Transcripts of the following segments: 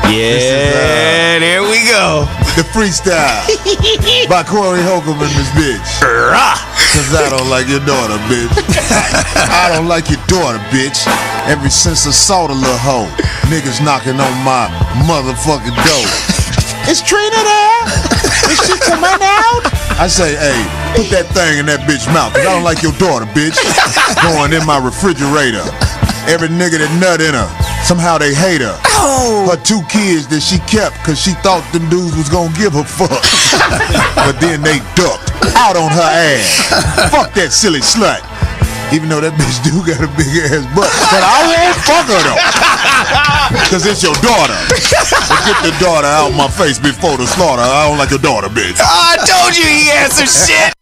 Yeah, there we go. The freestyle by Corey Holcomb and this bitch. Cause I don't like your daughter, bitch. I don't like your daughter, bitch. Ever since I saw the little hoe, niggas knocking on my motherfucking door. Is Trina there? Is she coming out? I say, hey, put that thing in that bitch's mouth. Cause I don't like your daughter, bitch. Going in my refrigerator. Every nigga that nut in her, somehow they hate her. Her 2 kids that she kept cause she thought them dudes was gonna give her fuck. But then they ducked out on her ass. Fuck that silly slut. Even though that bitch do got a big ass butt. But I won't fuck her though. Cause it's your daughter. But get the daughter out my face before the slaughter. I don't like your daughter, bitch. I told you he had some shit.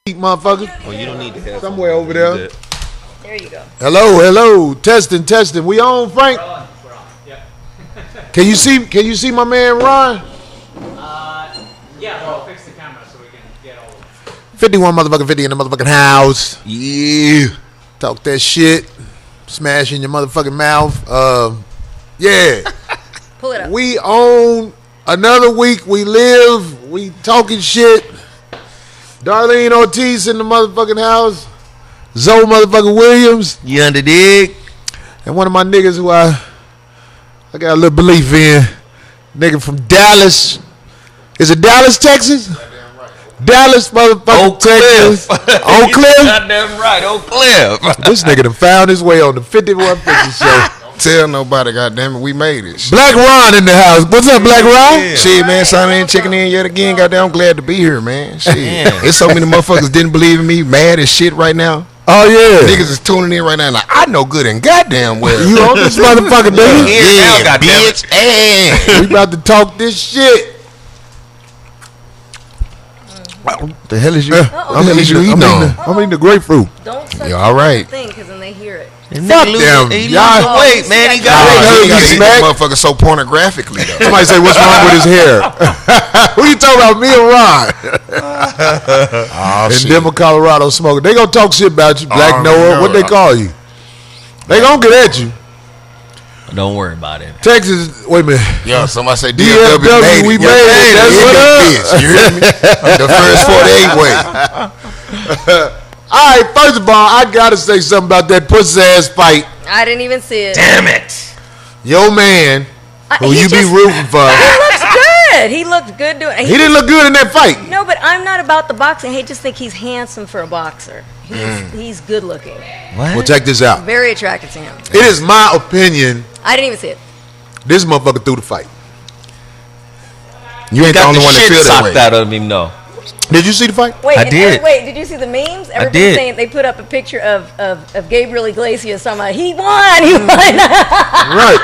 Motherfucker. Oh, you don't need to have somewhere over there. There you go. Hello. Testing. We on, Frank? Yeah. Can you see my man Ron? Yeah, we'll fix the camera so we can get all of it. 51 motherfucking 50 in the motherfucking house. Yeah. Talk that shit. Smash in your motherfucking mouth. Yeah. Pull it up. We own another week. We live. We talking shit. Darlene Ortiz in the motherfucking house. Zoe motherfucking Williams. You under dig? And one of my niggas who I got a little belief in. Nigga from Dallas. Is it Dallas, Texas? Right. Dallas motherfucking Texas. Oak Cliff? Goddamn right, Oak Cliff. This nigga done found his way on the 5150 show. Tell nobody, goddamn it, we made it. Blaq Ron in the house. What's up, Blaq Ron? Yeah. Shit, man, son, I ain't checking in yet again. Goddamn, I'm glad to be here, man. Shit. There's so many motherfuckers didn't believe in me, mad as shit right now. Oh, yeah. Niggas is tuning in right now like, I know good and goddamn well. You on this motherfucker, baby? Yeah, bitch. We about to talk this shit. What the hell is you? I'm eating the grapefruit. Don't touch you all right? the thing, because then they hear it. Fuck them. Y'all wait, man. He got he got that motherfucker so pornographically though. Somebody say, what's wrong with his hair? Who you talking about, me or Ron? In Denver, Colorado, smoking. They gonna talk shit about you, Black Noah. What they call you? They gonna get at you. Don't worry about it. Texas, wait a minit. Yeah, somebody say DFW made it. We made it. That's what up. You hear me? The first 48 way. All right, first of all, I gotta say something about that pussy ass fight. I didn't even see it. Damn it. Your man, who you be rooting for. He looks good. He looked good doing it. He didn't look good in that fight. No, but I'm not about the boxing. I just think he's handsome for a boxer. He's good looking. What? Well, check this out. Very attractive to him. It is my opinion. I didn't even see it. This motherfucker threw the fight. You ain't the only one that feel that way. Out of him, no. Did you see the fight? Wait, I did. Wait, did you see the memes? Everybody's did. saying they put up a picture of Gabriel Iglesias talking about he won. Right.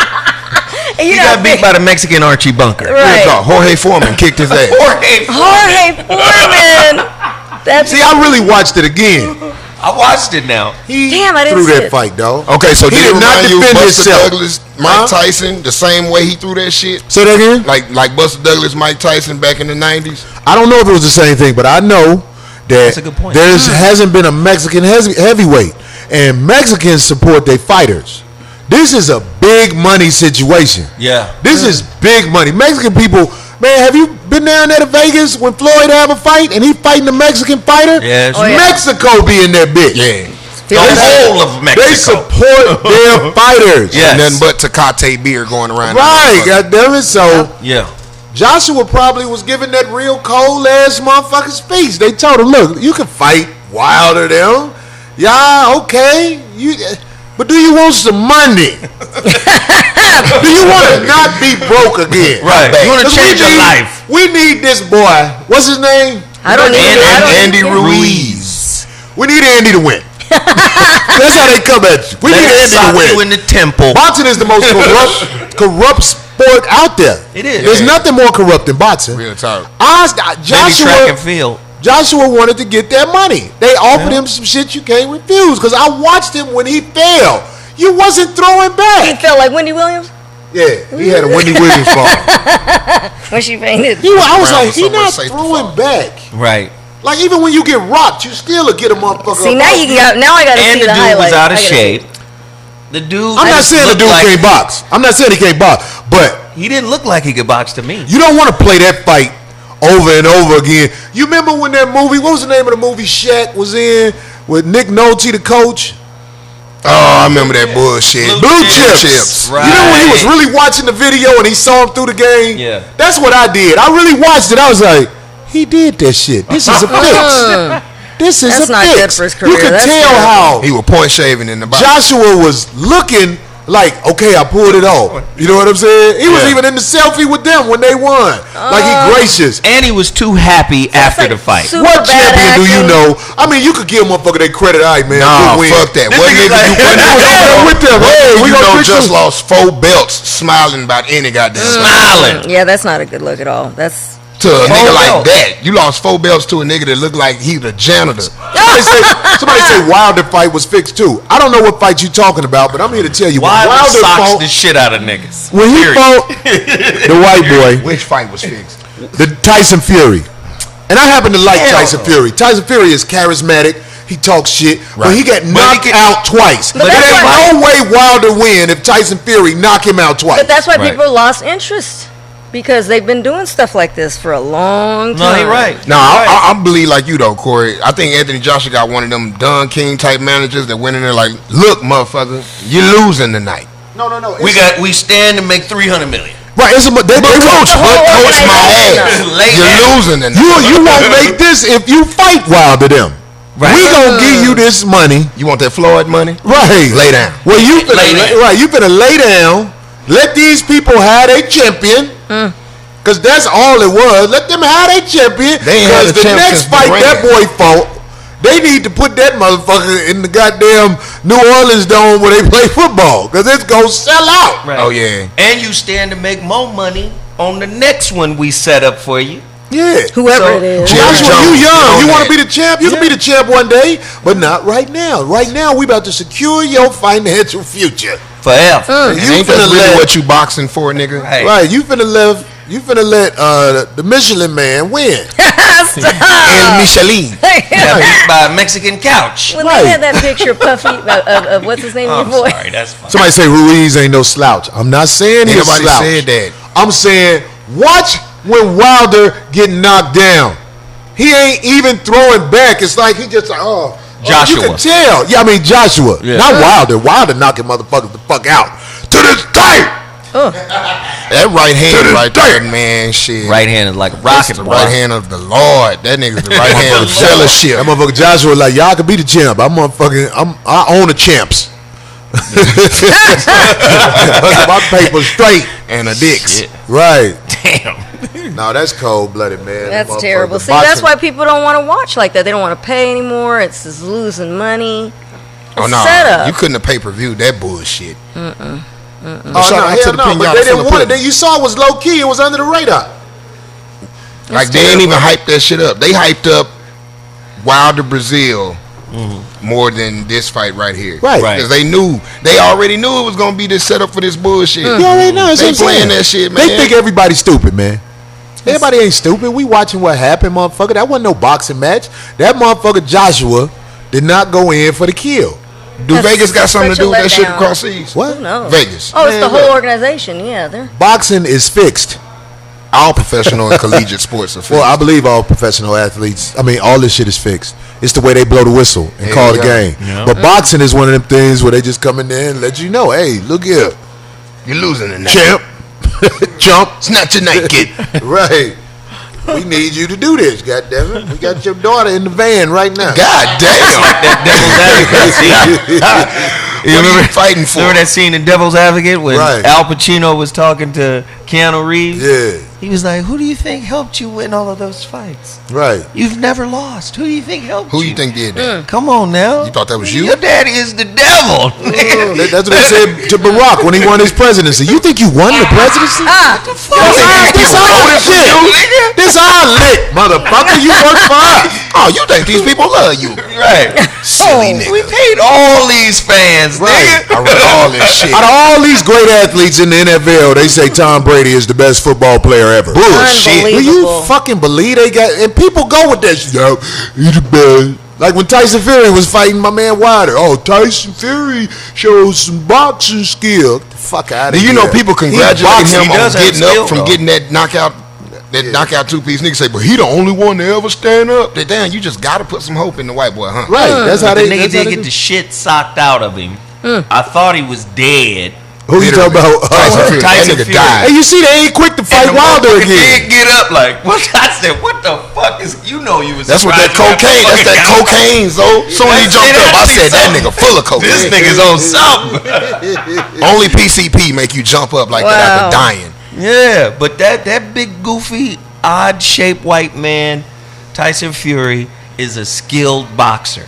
And He got beat by the Mexican Archie Bunker. Right. Jorge Foreman kicked his ass. Jorge Foreman. See, I really watched it again. I watched it now. Damn, I didn't threw see that it. fight, dog. Okay, so He did did it not remind you of defend Buster himself. Douglas, Mike Tyson, the same way he threw that shit? Say that again? Like Buster Douglas, Mike Tyson back in the 90s? I don't know if it was the same thing, but I know that That's a good point. there hasn't been a Mexican heavyweight, and Mexicans support their fighters. This is a big money situation. Yeah. This is big money. Mexican people, man, have you been down there to Vegas when Floyd have a fight and he fighting a Mexican fighter? Yes. Oh, yeah. Mexico be in that bitch. Yeah. The whole of Mexico. They support their fighters. Yes. Nothing but Tecate beer going around. Right, goddamn it. So Yeah. Joshua probably was giving that real cold ass motherfucking speech. They told him, look, you can fight Wilder them. Yeah, okay. But do you want some money? Do you want to not be broke again? Right. You want to change your life. We need this boy. What's his name? I don't need Andy Ruiz. We need Andy to win. That's how they come at you. We need Andy to win. You in the temple. Boxing is the most corrupt sport out there. It is. There's nothing more corrupt than boxing. Real talk. Maybe track and field. Joshua wanted to get that money. They offered him some shit you can't refuse. Because I watched him when he fell. You wasn't throwing He back. felt like Wendy Williams Yeah, he had a Wendy Williams fall. when she fainted. I was Brown like, was he so much not safer throwing fall. back. Right. Like even when you get rocked, you still get a motherfucker. See, now I got to And see the the dude highlights. was out of I gotta shape. see. The dude. I'm not saying the dude can't box. I'm not saying he can't box, but He didn't look like he could box to me. you don't want to play that fight over and over again. You remember when that movie? What was the name of the movie Shaq was in with Nick Nolte, the coach? Oh, I remember that bullshit. Blue Chips. Right. You know when he was really watching the video and he saw him through the game? Yeah. That's what I did. I really watched it. I was like, he did that shit. This is a fix. This is That's a not fix. good for his You career. could That's tell terrible. how He was point shaving in the box. Joshua was looking like, okay, I pulled it off. You know what I'm saying? He was even in the selfie with them when they won. Like he gracious. And he was too happy after the fight. super What bad champion do you acting. know? I mean, you could give a motherfucker their credit. All right, man. Nah, good win. fuck that. This What nigga's nigga like- you That nigga was over there with them. Hey, we you gonna know fix just you. lost 4 belts smiling about any goddamn Smiling. Yeah, that's not a good look at all. That's to a nigga like belts. that. You lost 4 belts to a nigga that looked like he the janitor. Somebody say Wilder fight was fixed too. I don't know what fight you talking about, but I'm here to tell you. Wilder Wilder socks fought, the shit out of niggas. when he Period. fought the white boy, Which fight was fixed? the Tyson Fury, and I happen to like Hell Tyson no. Fury. Tyson Fury is charismatic. He talks shit, but Right. he got But he knocked can- out twice. But There that's ain't why- no way Wilder win if Tyson Fury knock him out twice. but that's why Right. people lost interest because they've been doing stuff like this for a long time. No, he right. No, I believe like you though, Corey. I think Anthony Joshua got one of them Don King type managers that went in there like, look, motherfucker, you losing tonight. no. We stand to make $300 million. right. It's a, they Coach, the whole coach my organization. ass. Lay You're down. losing tonight. you won't make this if you fight Wilder them. Right. We gonna give you this money. You want that Floyd money? Right. Lay down. Well, you finna Lay down. right. You finna lay down. Let these people have a champion. Cause that's all it was. Let them have a champion. They ain't had Cause a the champ next since fight Durant. that boy fought, they need to put that motherfucker in the goddamn New Orleans Dome where they play football. Cause it's gonna sell out. Right. Oh, yeah. And you stand to make more money on the next one we set up for you. Yeah. Whoever So- it is. Jerry Joshua, Jones, you young. you You know want to that. be the champ? You can be the champ one day, but not right now. Right now, we about to secure your financial future. Forever. And You ain't that finna really let- what you boxing for, nigga? Hey. Right, you finna let the Michelin man win. El Michelin. Got beat by a Mexican couch. When Right. they had that picture of Puffy of what's his name, Oh, your I'm boy. sorry, that's fine. Somebody say Ruiz ain't no slouch. I'm not saying he's a Nobody slouch. said that. I'm saying watch when Wilder get knocked down. He ain't even throwing back. It's like he just Joshua. you can tell. Yeah, I mean Joshua, Yeah. not Wilder. Wilder knocking motherfuckers the fuck out to this day. That right hand To right this there, day. man, shit. Right hand is like a That's rocket. the boy. right hand of the Lord. That nigga's the right hand of fellowship. That motherfucker Joshua like y'all can be the champ. I own the champs. My paper straight. And a dicks. Shit. Right. Damn. No, that's cold blooded, man. That's Motherfucker, terrible. the See, that's boxing- why people don't want to watch like that. They don't want to pay anymore. It's just losing money. Oh It's no, set up. you couldn't have pay-per-viewed that bullshit. Oh Shout no, out to hell the no, but pinata they full didn't of want it. pudding. You saw it was low key. It was under the radar. Like they ain't even hyped that shit up. They hyped up Wilder Brazil more than this fight right here. Right. Because they already knew it was gonna be this setup for this bullshit. You already know. That's They what I'm playing saying. that shit, man. They think everybody's stupid, man. Everybody ain't stupid. We watching what happened, motherfucker. That wasn't no boxing match. That motherfucker Joshua did not go in for the kill. Do That's Vegas got something to such do a with that shit letdown. across seas? What? Who knows? Vegas. Oh, it's Man, the whole look. organization. Yeah, they're Boxing is fixed. All professional and collegiate sports are fixed. Well, I believe all professional athletes. I mean, all this shit is fixed. It's the way they blow the whistle and There call you the go. game. Yeah. But boxing is one of them things where they just come in there and let you know, hey, look here, You're losing tonight. champ, jump. It's not tonight, kid. Right. We need you to do this, goddammit. We got your daughter in the van right now. God damn. That Devil's Advocate. What are you fighting for? Remember that scene in Devil's Advocate when Right. Al Pacino was talking to Keanu Reeves? Yeah, He was like, "Who do you think helped you win all of those fights? right. You've never lost. Who do you think helped Who you? you think did that? Come on now. You thought that was you? Your daddy is the devil. That's what they said to Barack when he won his presidency. You think you won the presidency? This our shit. This our lick, motherfucker. You work for us. Oh, you think these people love you? Right. Silly nigga. We paid all these fans, Right. nigga. I read all this shit. Out of all these great athletes in the NFL, they say Tom Brady is the best football player ever. Bullshit. Unbelievable. Do you fucking believe they got? And people go with that shit. Yo, he's the best. Like when Tyson Fury was fighting my man Wilder. Oh, Tyson Fury shows some boxing skill. Get the fuck out of here. Do you know people congratulate him on getting up from though. getting that knockout? That knockout two-piece nigga say, but he the only one to ever stand up. That damn, you just gotta put some hope in the white boy, huh? Right, that's how The they. nigga did get the shit socked out of him. I thought he was dead. Who you talking about? Tyson Fury. That Tyson nigga Fury. died. Hey, you see, they ain't quick to fight And the Wilder motherfucker again. did get up like, what? I said, what the fuck is, you know you was That's what that surprised cocaine. when That's that motherfucker got up. cocaine, so soon as he jumped up, I said that nigga full of cocaine. This nigga's on something. Only PCP make you jump up like that after dying. Yeah, but that big goofy odd shaped white man, Tyson Fury, is a skilled boxer.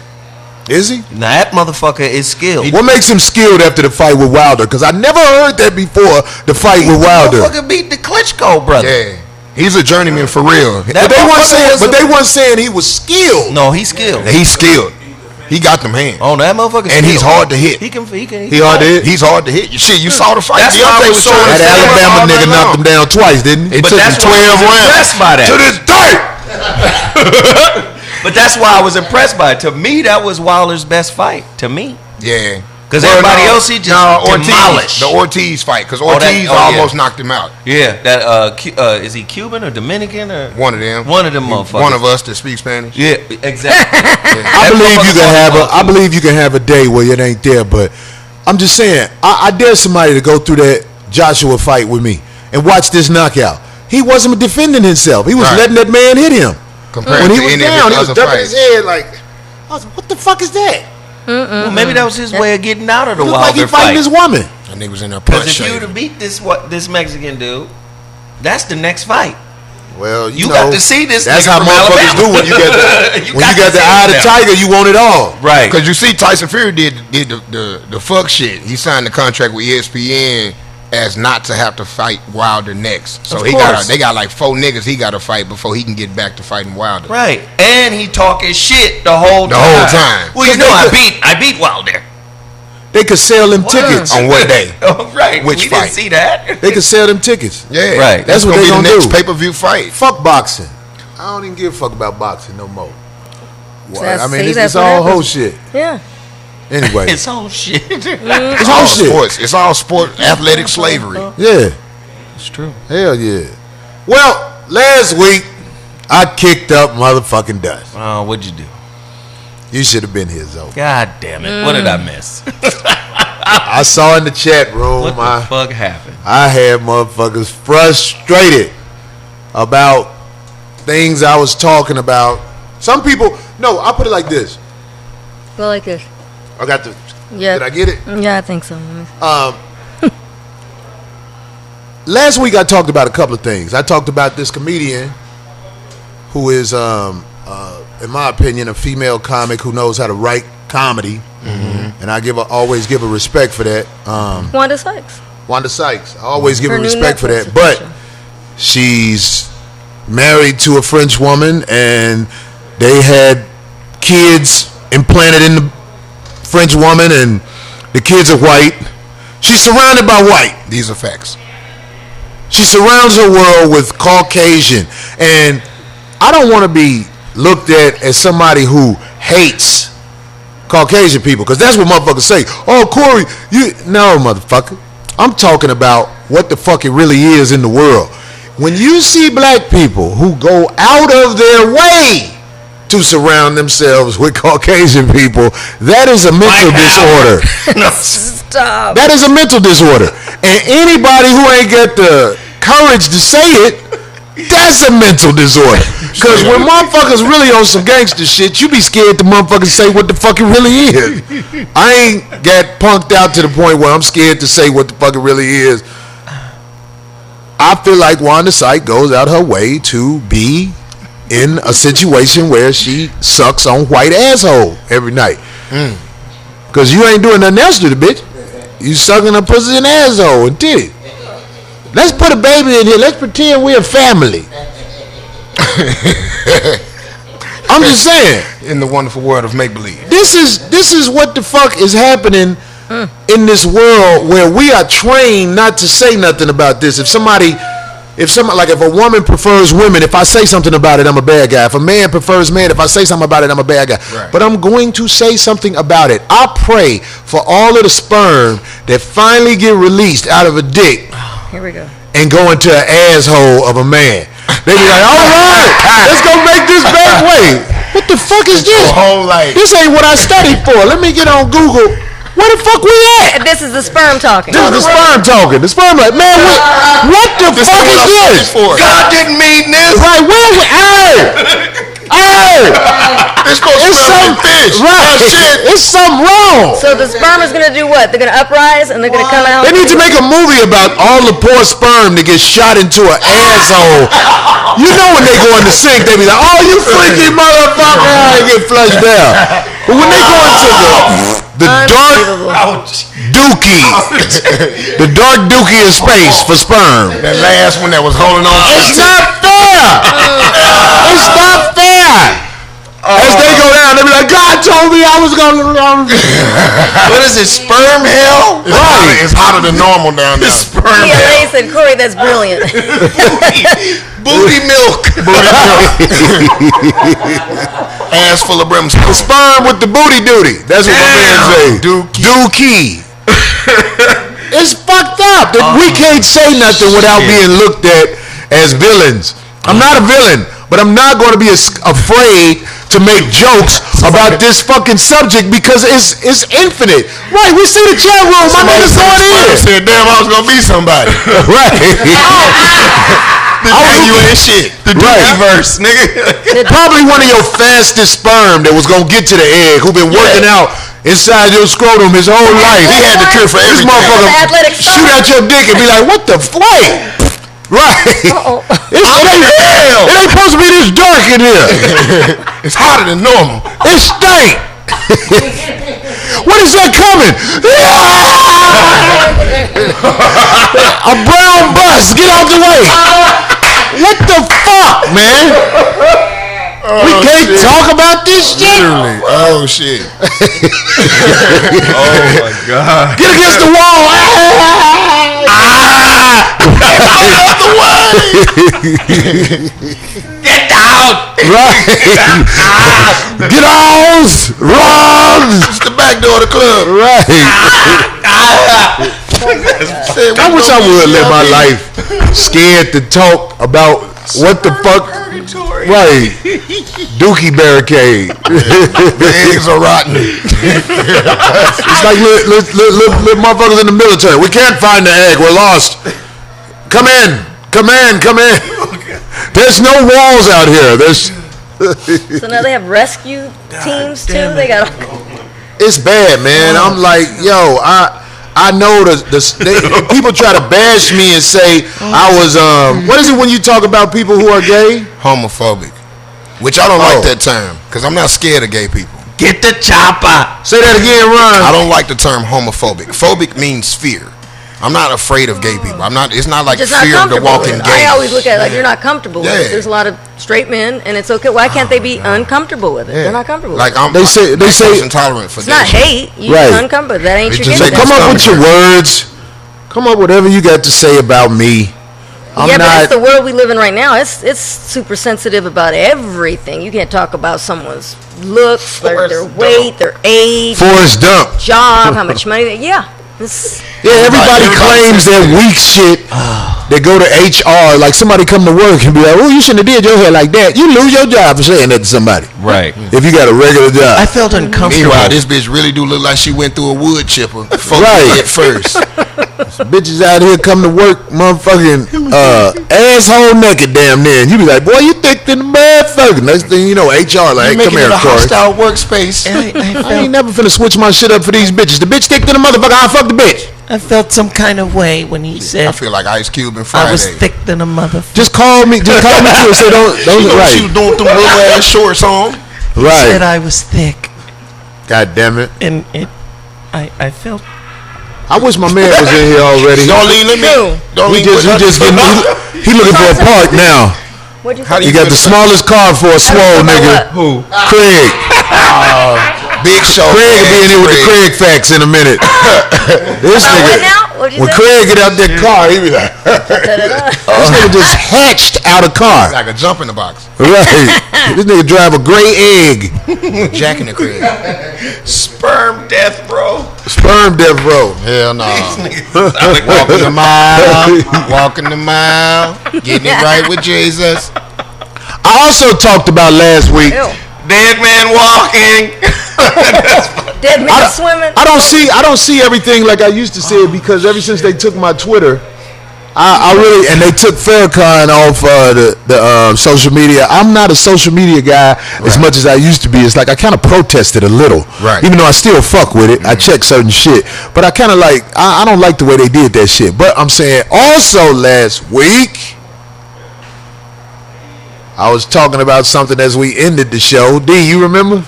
Is he? Now that motherfucker is skilled. What makes him skilled after the fight with Wilder? Because I never heard that before the fight with Wilder. Motherfucker beat the Klitschko brother. Yeah, he's a journeyman for real. That motherfucker They weren't saying he was skilled. No, he's skilled. He's skilled. He got them hands. Oh, that motherfucker. And he's hard to hit. He can. He hard to hit. He's hard to hit. Shit, you saw the fight. That's why I was so trying to That upset. stand Alabama all nigga night knocked long. him down twice, didn't he? It But took him that's why I 12 was rounds. impressed by that. To this day. But that's why I was impressed by it. To me, that was Wilder's best fight. To me, Yeah. because everybody else he just demolished. The Ortiz fight, because Oh, that- Ortiz oh, yeah. almost knocked him out. Yeah, that is he Cuban or Dominican or One of them. One of them motherfuckers. One of us that speak Spanish. Yeah, exactly. I believe you can have a day where it ain't there, but I'm just saying, I dare somebody to go through that Joshua fight with me and watch this knockout. He wasn't defending himself. He was Right. letting that man hit him. Compared When he to was any of down, his he was other ducking fights. his head like, I was like, what the fuck is that? Well, maybe that was his way of getting out of the It looked like he Wilder fighting fight. his woman. That nigga was in there Because punch if you would have beat this Mexican dude, that's the next fight. Well, You know, got to see this. That's nigga how from motherfuckers Alabama. do when you got the to see eye of the him. tiger. You want it all. Right. Because you see, Tyson Fury did the fuck shit. He signed the contract with ESPN as not to have to fight Wilder next. So Of they course. got like 4 niggas he got to fight before he can get back to fighting Wilder. Right. And he talking shit the whole The time. whole time. Well, you know, I beat Wilder. They could sell them tickets. On what day? Oh, right. Which we fight? Didn't see that. They could sell them tickets. Yeah, Right. That's what gonna they be the gonna next do. pay-per-view fight. Fuck boxing. I don't even give a fuck about boxing no more. Well, That's- I mean, see, it's that's what all happens. whole shit. Yeah. Anyway, It's all shit. it's all whole shit. sports. It's all sport, athletic slavery. Yeah, It's true. hell yeah. Well, last week I kicked up motherfucking dust. Oh, what'd you do? You should have been here, Zoe. God damn it. What did I miss? I saw in the chat room. What the fuck happened? I had motherfuckers frustrated about things I was talking about. Some people, no, I'll put it like this. Go like this. I got the, Yeah. did I get it? Yeah, I think so. Last week I talked about a couple of things. I talked about this comedian who is, in my opinion, a female comic who knows how to write comedy. And I always give her respect for that. Wanda Sykes. Wanda Sykes. I always give her Her new respect for Netflix that. But special. she's married to a French woman, and they had kids implanted in the French woman, and the kids are white. She's surrounded by white. These are facts. She surrounds her world with Caucasian. And I don't want to be looked at as somebody who hates Caucasian people, because that's what motherfuckers say. Oh, Corey, no, motherfucker. I'm talking about what the fuck it really is in the world. When you see black people who go out of their way to surround themselves with Caucasian people, that is a mental disorder. Stop. That is a mental disorder. And anybody who ain't got the courage to say it, that's a mental disorder. Because when motherfuckers really on some gangster shit, you be scared to motherfuckers say what the fuck it really is. I ain't got punked out to the point where I'm scared to say what the fuck it really is. I feel like Wanda Sykes goes out her way to be in a situation where she sucks on white asshole every night. Because you ain't doing nothing else to the bitch. You sucking a pussy and asshole and titty. Let's put a baby in here. Let's pretend we're a family. I'm just saying. In the wonderful world of make-believe. This is what the fuck is happening in this world where we are trained not to say nothing about this. If somebody if a woman prefers women, if I say something about it, I'm a bad guy. If a man prefers men, if I say something about it, I'm a bad guy. Right. But I'm going to say something about it. I pray for all of the sperm that finally get released out of a dick. Here we go. And go into an asshole of a man. They be like, all right, let's go make this bad way. What the fuck is this? Whole life. This ain't what I studied for. Let me get on Google. Where the fuck we at? This is the sperm talking. This is the sperm talking. The sperm like, man, what the fuck is this? God didn't mean this. Right, where we It's supposed to smell like fish. Right. It's something wrong. So the sperm is gonna do what? They're gonna uprise and they're gonna come out. They need to make a movie about all the poor sperm that get shot into an asshole. You know when they go in the sink, they be like, oh, you freaky motherfucker, and get flushed down. But when they go into the dark dookie, the dark dookie of space for sperm. That last one that was holding on. It's not fair. It's not fair. As they go down, they be like, God told me I was gonna. What is it? Sperm hell? Right. It's hotter than normal down there. Sperm Yeah, hell. they said, Corey, that's brilliant. Booty milk. Ass full of brimstone. The sperm with the booty duty. That's what my man say. Dookie. It's fucked up that we can't say nothing without being looked at as villains. I'm not a villain, but I'm not going to be afraid to make jokes about this fucking subject because it's infinite. Right, we see the chat room. My niggas going in. Said, damn, I was gonna be somebody. Right. You ain't shit. The Dookie verse, nigga. Probably one of your fastest sperm that was gonna get to the egg, who been working out inside your scrotum his whole life. He had the cure for This everything. motherfucker Athletic shoot out your dick and be like, what the fuck? Right. It ain't supposed to be this dark in here. It's hotter than normal. It stink. What is that coming? A brown bus. Get out the way. What the fuck, man? We can't talk about this shit. Literally. Oh shit. Oh my God. Get against the wall. Get out. Right. Get out. Run. It's the back door of the club. Right. I wish I would live my life scared to talk about what the fuck. Right. Dookie barricade. The eggs are rotten. It's like little motherfuckers in the military. We can't find the egg. We're lost. Come in. Come in. Come in. There's no walls out here. There's. So now they have rescue teams too. They got. It's bad, man. I'm like, yo, I know people try to bash me and say I was what is it when you talk about people who are gay? Homophobic. Which I don't like that term because I'm not scared of gay people. Get the chopper. Say that again, Ron. I don't like the term homophobic. Phobic means fear. I'm not afraid of gay people. I'm not. It's not like Just fear not of the comfortable walking with it. gay. I always look at it like you're not comfortable with Yeah. it. There's a lot of straight men, and it's okay. Why can't they be uncomfortable with it? They're not comfortable. Like with it. They say intolerant for It's not hate. You Right. just uncomfortable. That ain't It's your just game. like, come up with your words. Come up with whatever you got to say about me. I'm Yeah, but not. it's the world we live in right now. It's super sensitive about everything. You can't talk about someone's looks, their weight, their age, Forrest Gump. job, how much money. Yeah, everybody claims that weak shit. They go to HR, like somebody come to work and be like, "Oh, you shouldn't have did your hair like that." You lose your job for saying that to somebody. Right. If you got a regular job. I felt uncomfortable. Meanwhile, this bitch really do look like she went through a wood chipper. Right. At first. Bitches out here come to work, motherfucking asshole naked, damn near. And you be like, "Boy, you thick than the motherfucker." Next thing you know, HR like, "Hey, come here, a Corey. hostile workspace. I ain't never finna switch my shit up for these bitches. The bitch thick than the motherfucker. I'll fuck the bitch." I felt some kind of way when he said I feel like Ice Cube and I Friday. was thick than a motherfucker. Just call me too and say don't She was right. doing with them little ass shorts on. Said Right. I was thick, God damn it. and I felt. I wish my man was in here already. Don't lean let me. Don't He lean just getting he looking for a park now. What'd you How say? do You got the smallest car for a swole nigga. Who? Craig. Big show. Craig will be in here with the Craig facts in a minute. This What nigga. now? What'd you When say? Craig get out that car, he be like, this nigga just hatched out a car. Like a jump in the box. Right. This nigga drive a gray egg. Jack in the crib. Sperm death, bro. Sperm death row. Hell no. Walking The mile. Walking the mile. Getting it right with Jesus. I also talked about last week. Ew. Dead man walking. Dead man swimming. I don't see everything like I used to see it because ever since they took my Twitter, I really, and they took Farrakhan off the social media. I'm not a social media guy as much as I used to be. It's like I kind of protested a little, Right. Even though I still fuck with it. I check certain shit, but I kind of like I don't like the way they did that shit. But I'm saying also last week I was talking about something as we ended the show. D, you remember?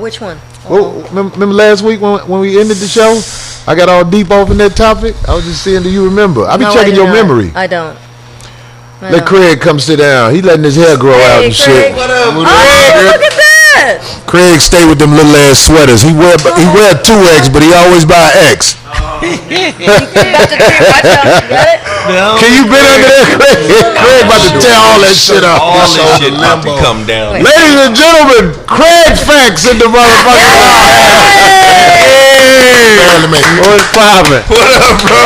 Which one? Well, remember last week when we ended the show? I got all deep off in that topic. I was just saying, do you remember? I be No, checking do your not. memory. I don't. Let Craig come sit down. He letting his hair grow out and shit. What up, Oh, look at that! Craig stay with them little ass sweaters. He wear 2X, but he always buy X. About to do your watch out. You got it? No. Can you been under there, Craig? Craig about to tear all that shit off. All this shit about to come down. Wait. Ladies and gentlemen, Craig Facts in the motherfucking Hey. What's poppin'? What up, bro?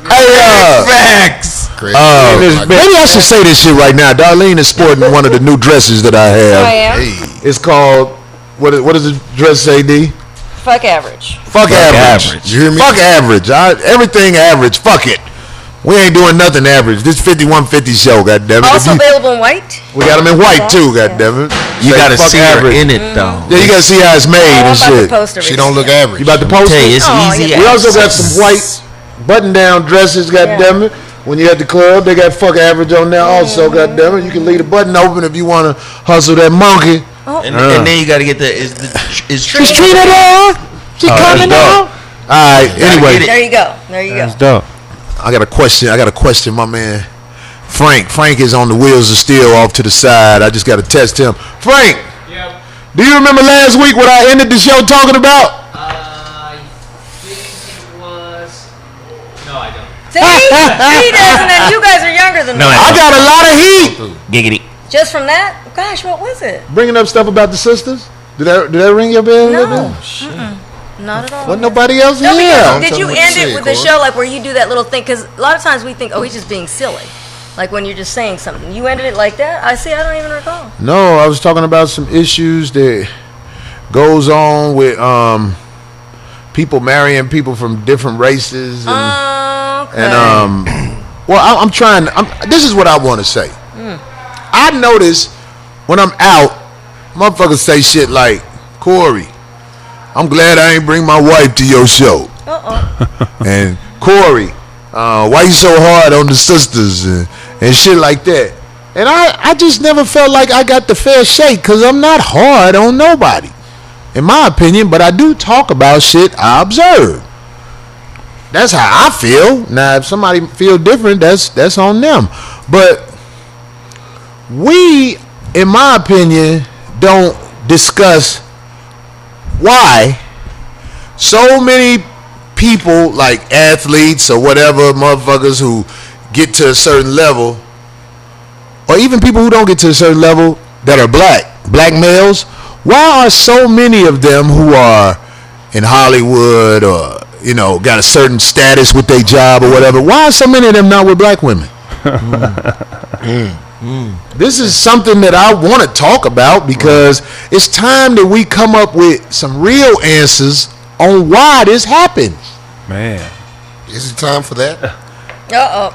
Hey, Facts. Craig. maybe I should say this shit right now. Darlene is sporting one of the new dresses that I have. I am. Hey. It's called, what does the dress say, D? Fuck average. Fuck average. You hear me? Fuck average. Everything average. Fuck it. We ain't doing nothing average. This 5150 show, goddammit. Also available in white. We got them in white too, goddammit. You Say gotta fuck see her average. in it though. Yeah, you gotta see how it's made I'm and about to shit. post She don't look everything. average. You about to post Tell you, it? it's Oh, easy. yeah. We also got access. some white button-down dresses, goddammit. When you at the club, they got fuck average on there also, goddammit. You can leave the button open if you wanna hustle that monkey. And then you gotta get is She's treated her. She coming out. All right. Anyway, get it. There you go. There you go. dope. I got a question, my man. Frank is on the wheels of steel off to the side. I just got to test him. Frank, Yep. do you remember last week what I ended the show talking about? I think it was. No, I don't. See? He doesn't, and you guys are younger than No, me. I got a lot of heat. Giggity. Just from that? Gosh, what was it? Bringing up stuff about the sisters. Did that ring your bell? a little No. bit? Mm-mm. Not at all. Wasn't nobody else No, here. because Don't did tell you me what to end say, it with the Corey. show like where you do that little thing? Because a lot of times we think, oh, he's just being silly. Like when you're just saying something. You ended it like that? I don't even recall. No, I was talking about some issues that goes on with people marrying people from different races and. Okay. And well, this is what I want to say. I notice when I'm out, motherfuckers say shit like, Corey, I'm glad I ain't bring my wife to your show. And Corey, why you so hard on the sisters and shit like that. And I just never felt like I got the fair shake because I'm not hard on nobody, in my opinion, but I do talk about shit I observe. That's how I feel. Now, if somebody feel different, that's on them. But we, in my opinion, don't discuss why so many people, like athletes or whatever, motherfuckers who get to a certain level, or even people who don't get to a certain level that are black males, why are so many of them who are in Hollywood or got a certain status with their job or whatever, why are so many of them not with black women? This is something that I want to talk about because it's time that we come up with some real answers on why this happened. Man. Is it time for that?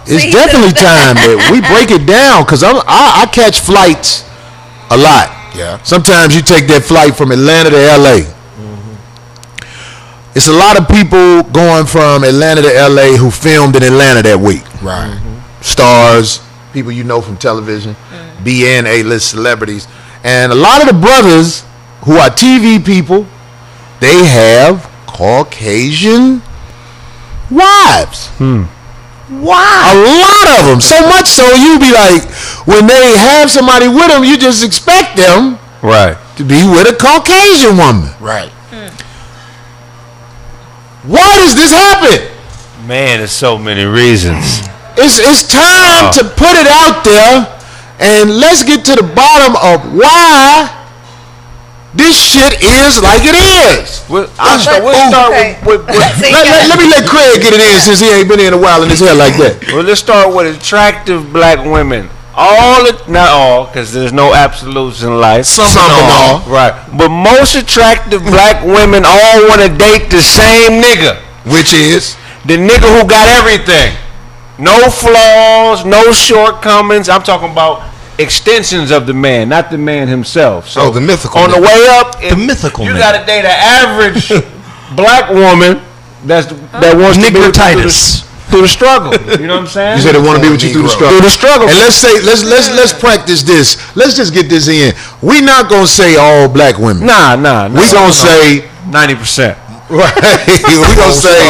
It's definitely time that we break it down because I catch flights a lot. Yeah. Sometimes you take that flight from Atlanta to LA. It's a lot of people going from Atlanta to LA who filmed in Atlanta that week. Right. Stars, people you know from television, B and A-list celebrities. And a lot of the brothers who are TV people, they have Caucasian wives. Wow. A lot of them. So much so you be like, when they have somebody with them, you just expect them Right. to be with a Caucasian woman. Right. Why does this happen? Man, there's so many reasons. It's time to put it out there, and let's get to the bottom of why this shit is like it is. We'll start with Let me let Craig get it in since he ain't been in a while in his hair like that. well, let's start with attractive black women. Not all, because there's no absolutes in life. Some and all. Right. But most attractive black women all want to date the same nigga. Which is The nigga who got everything. No flaws, no shortcomings. I'm talking about extensions of the man, not the man himself. So the mythical. On the way up, The mythical you nigga. got to date an average black woman that wants to be with you through the struggle. You know what I'm saying? You said they want to be with you through the struggle. Through the struggle. And let's practice this. Let's just get this in. We not gonna say all black women. Nah. We gonna say 90%. right. We gonna say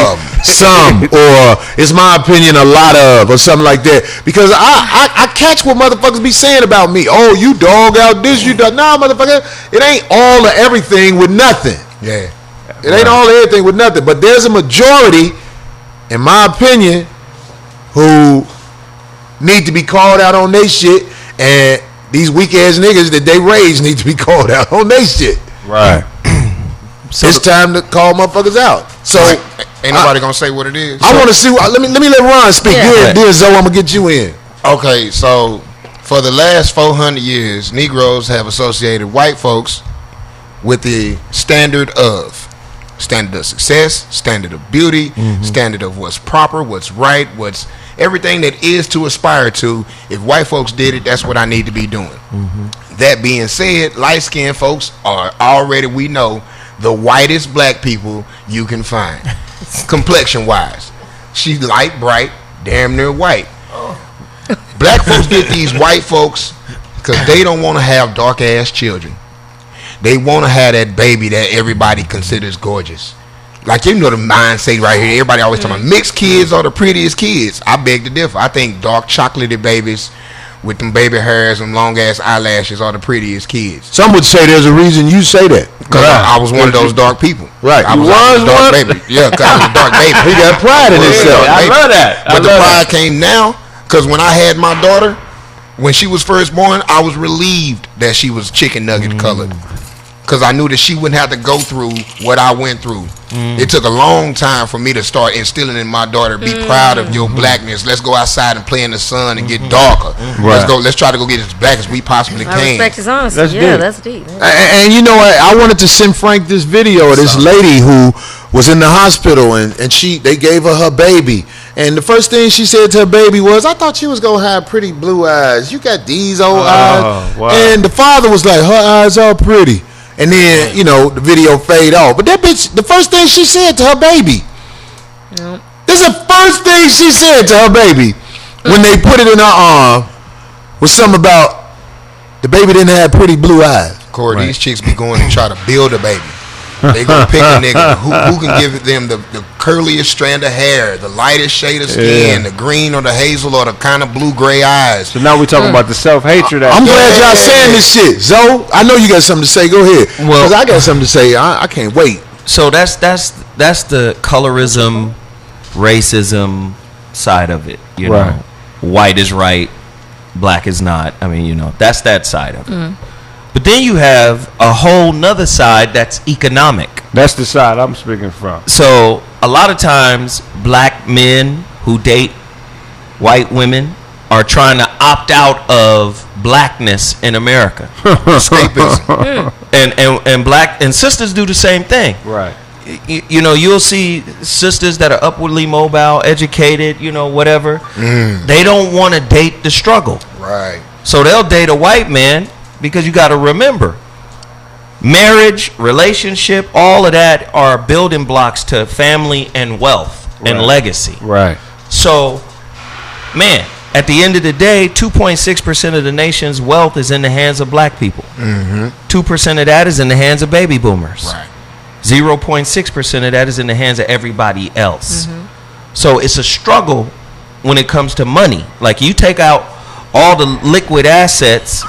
some, or it's my opinion, a lot of, or something like that. Because I catch what motherfuckers be saying about me. Oh, you dog out this, you dog. Nah, motherfucker, it ain't all of everything with nothing. Yeah. It ain't all of everything with nothing. But there's a majority, in my opinion, who need to be called out on their shit, and these weak ass niggas that they raise need to be called out on their shit. Right. It's time to call motherfuckers out. So Ain't nobody gonna say what it is. I want to see. Let me let Ron speak. Yeah. Then Zoe, I'm gonna get you in. Okay, so for the last 400 years, Negroes have associated white folks with the standard of success, standard of beauty, standard of what's proper, what's right, what's everything that is to aspire to. If white folks did it, that's what I need to be doing. That being said, light-skinned folks are already, we know, the whitest black people you can find. Complexion-wise. She's light, bright, damn near white. Black folks get these white folks because they don't want to have dark-ass children. They want to have that baby that everybody considers gorgeous. Like, you know the mindset right here. Everybody always talking about mixed kids are the prettiest kids. I beg to differ. I think dark chocolatey babies with them baby hairs and long ass eyelashes are the prettiest kids. Some would say there's a reason you say that. Because I was one of those dark people. Right. I was a dark baby. Yeah, because I was a dark baby. He got pride in himself. I love that. But the pride came now, because when I had my daughter, when she was first born, I was relieved that she was chicken nugget colored. Because I knew that she wouldn't have to go through what I went through. It took a long time for me to start instilling in my daughter, be proud of your blackness. Let's go outside and play in the sun and get darker. Let's try to go get as black as we possibly I can. respect his honesty. That's Yeah, deep. that's deep. And you know what? I wanted to send Frank this video of this lady who was in the hospital, and they gave her baby. And the first thing she said to her baby was, I thought you was going to have pretty blue eyes. You got these old eyes. Wow. And the father was like, her eyes are pretty. And then, the video fade off. But that bitch, the first thing she said to her baby, this is the first thing she said to her baby when they put it in her arm was something about the baby didn't have pretty blue eyes. Corey, these chicks be going to try to build a baby. They gonna pick a nigga who can give them the curliest strand of hair, the lightest shade of skin, the green or the hazel or the kind of blue-gray eyes. So now we're talking about the self-hatred. I'm glad y'all saying this shit. Zoe, I know you got something to say. Go ahead. Well, because I got something to say. I can't wait. So that's the colorism, racism side of it. You know, white is right, black is not. I mean, that's that side of it. But then you have a whole nother side that's economic. That's the side I'm speaking from. So a lot of times black men who date white women are trying to opt out of blackness in America. Escapism. And black and sisters do the same thing. Right. You'll see sisters that are upwardly mobile, educated, whatever. They don't want to date the struggle. Right. So they'll date a white man. Because you got to remember, marriage, relationship, all of that are building blocks to family and wealth and legacy. Right. So, man, at the end of the day, 2.6% of the nation's wealth is in the hands of black people. 2% of that is in the hands of baby boomers. Right. 0.6% of that is in the hands of everybody else. So it's a struggle when it comes to money. Like, you take out all the liquid assets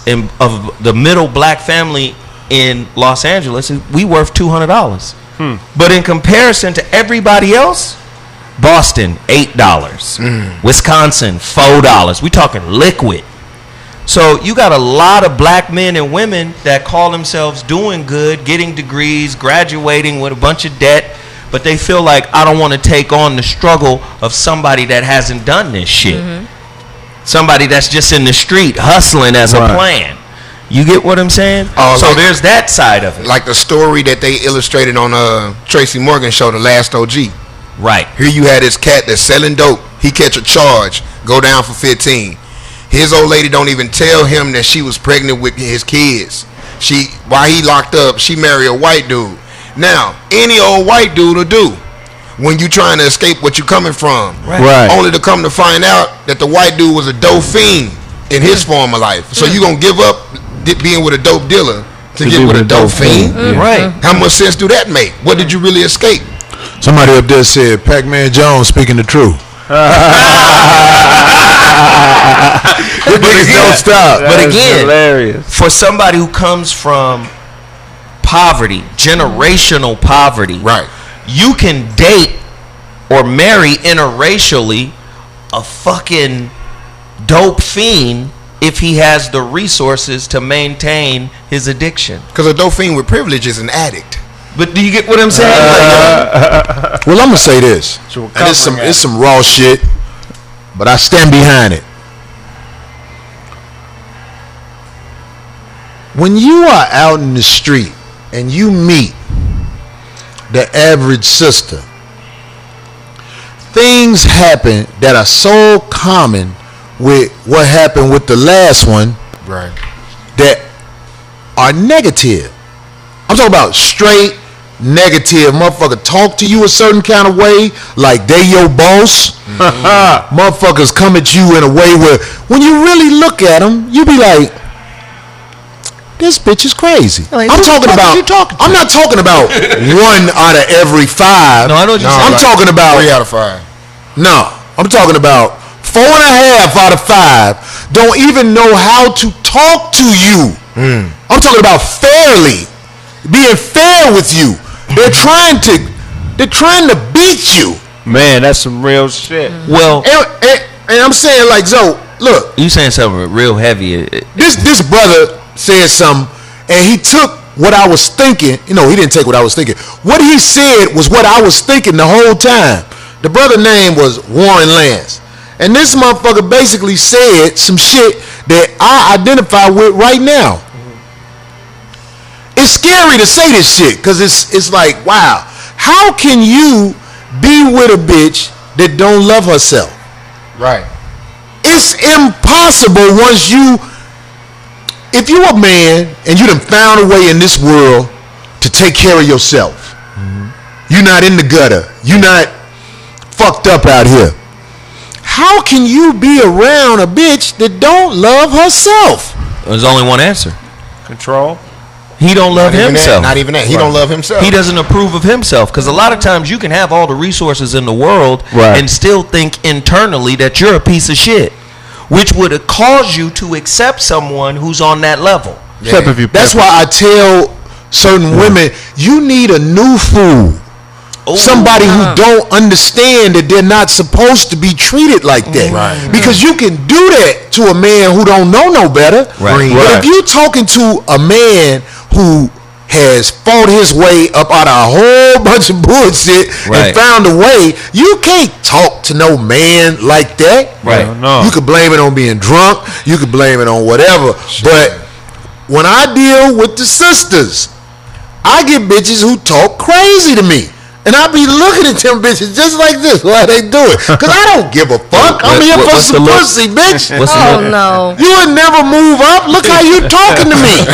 of the middle black family in Los Angeles, we worth $200. But in comparison to everybody else, Boston $8, Wisconsin $4. We talking liquid. So you got a lot of black men and women that call themselves doing good, getting degrees, graduating with a bunch of debt, but they feel like I don't want to take on the struggle of somebody that hasn't done this shit. Somebody that's just in the street hustling as a plan. You get what I'm saying? So like, there's that side of it. Like the story that they illustrated on Tracy Morgan show, The Last OG. Right. Here you had this cat that's selling dope. He catch a charge, go down for 15. His old lady don't even tell him that she was pregnant with his kids. While he locked up, she married a white dude. Now, any old white dude will do when you trying to escape what you coming from. Right. Only to come to find out that the white dude was a dope fiend in his former life. So you gonna give up being with a dope dealer to get with a dope fiend? Right. How much sense do that make? What did you really escape? Somebody up there said Pac-Man Jones speaking the truth. Don't stop. But again, hilarious. for somebody who comes from poverty, generational poverty, Right. you can date or marry interracially a fucking dope fiend if he has the resources to maintain his addiction. Because a dope fiend with privilege is an addict. But do you get what I'm saying? Well, I'm gonna say this, and it's some raw shit, but I stand behind it. When you are out in the street and you meet the average sister, things happen that are so common with what happened with the last one, Right. that are negative. I'm talking about straight negative. Motherfucker talk to you a certain kind of way, like they your boss. Motherfuckers come at you in a way where when you really look at them, you be like, this bitch is crazy. Like, I'm talking about. I'm not talking about 1 out of every 5. No, I know what you're saying. I'm talking about 3 out of 5. No, I'm talking about 4.5 out of 5 don't even know how to talk to you. I'm talking about fairly, being fair with you. They're trying to beat you. Man, that's some real shit. Well, And I'm saying, like, Zoe, look, you saying something real heavy. this brother said something, and he took what I was thinking. You know, he didn't take what I was thinking. What he said was what I was thinking the whole time. The brother name was Warren Lance. And this motherfucker basically said some shit that I identify with right now. It's scary to say this shit, because it's like, wow, how can you be with a bitch that don't love herself? Right. It's impossible if you a man and you done found a way in this world to take care of yourself. You're not in the gutter. You're not fucked up out here. How can you be around a bitch that don't love herself? There's only one answer. Control. He don't love himself. Not even that. He don't love himself. He doesn't approve of himself, because a lot of times you can have all the resources in the world and still think internally that you're a piece of shit, which would cause you to accept someone who's on that level. Yeah. That's why I tell certain women, you need a new fool. Somebody who don't understand that they're not supposed to be treated like that. Right. Because you can do that to a man who don't know no better. Right. But if you talking to a man who has fought his way up out of a whole bunch of bullshit and found a way, you can't talk to no man like that. Right. No. You could blame it on being drunk. You could blame it on whatever. Sure. But when I deal with the sisters, I get bitches who talk crazy to me. And I be looking at them bitches just like this while they do it. Because I don't give a fuck. I'm here for some pussy, bitch. Oh, no. You would never move up. Look how you talking to me.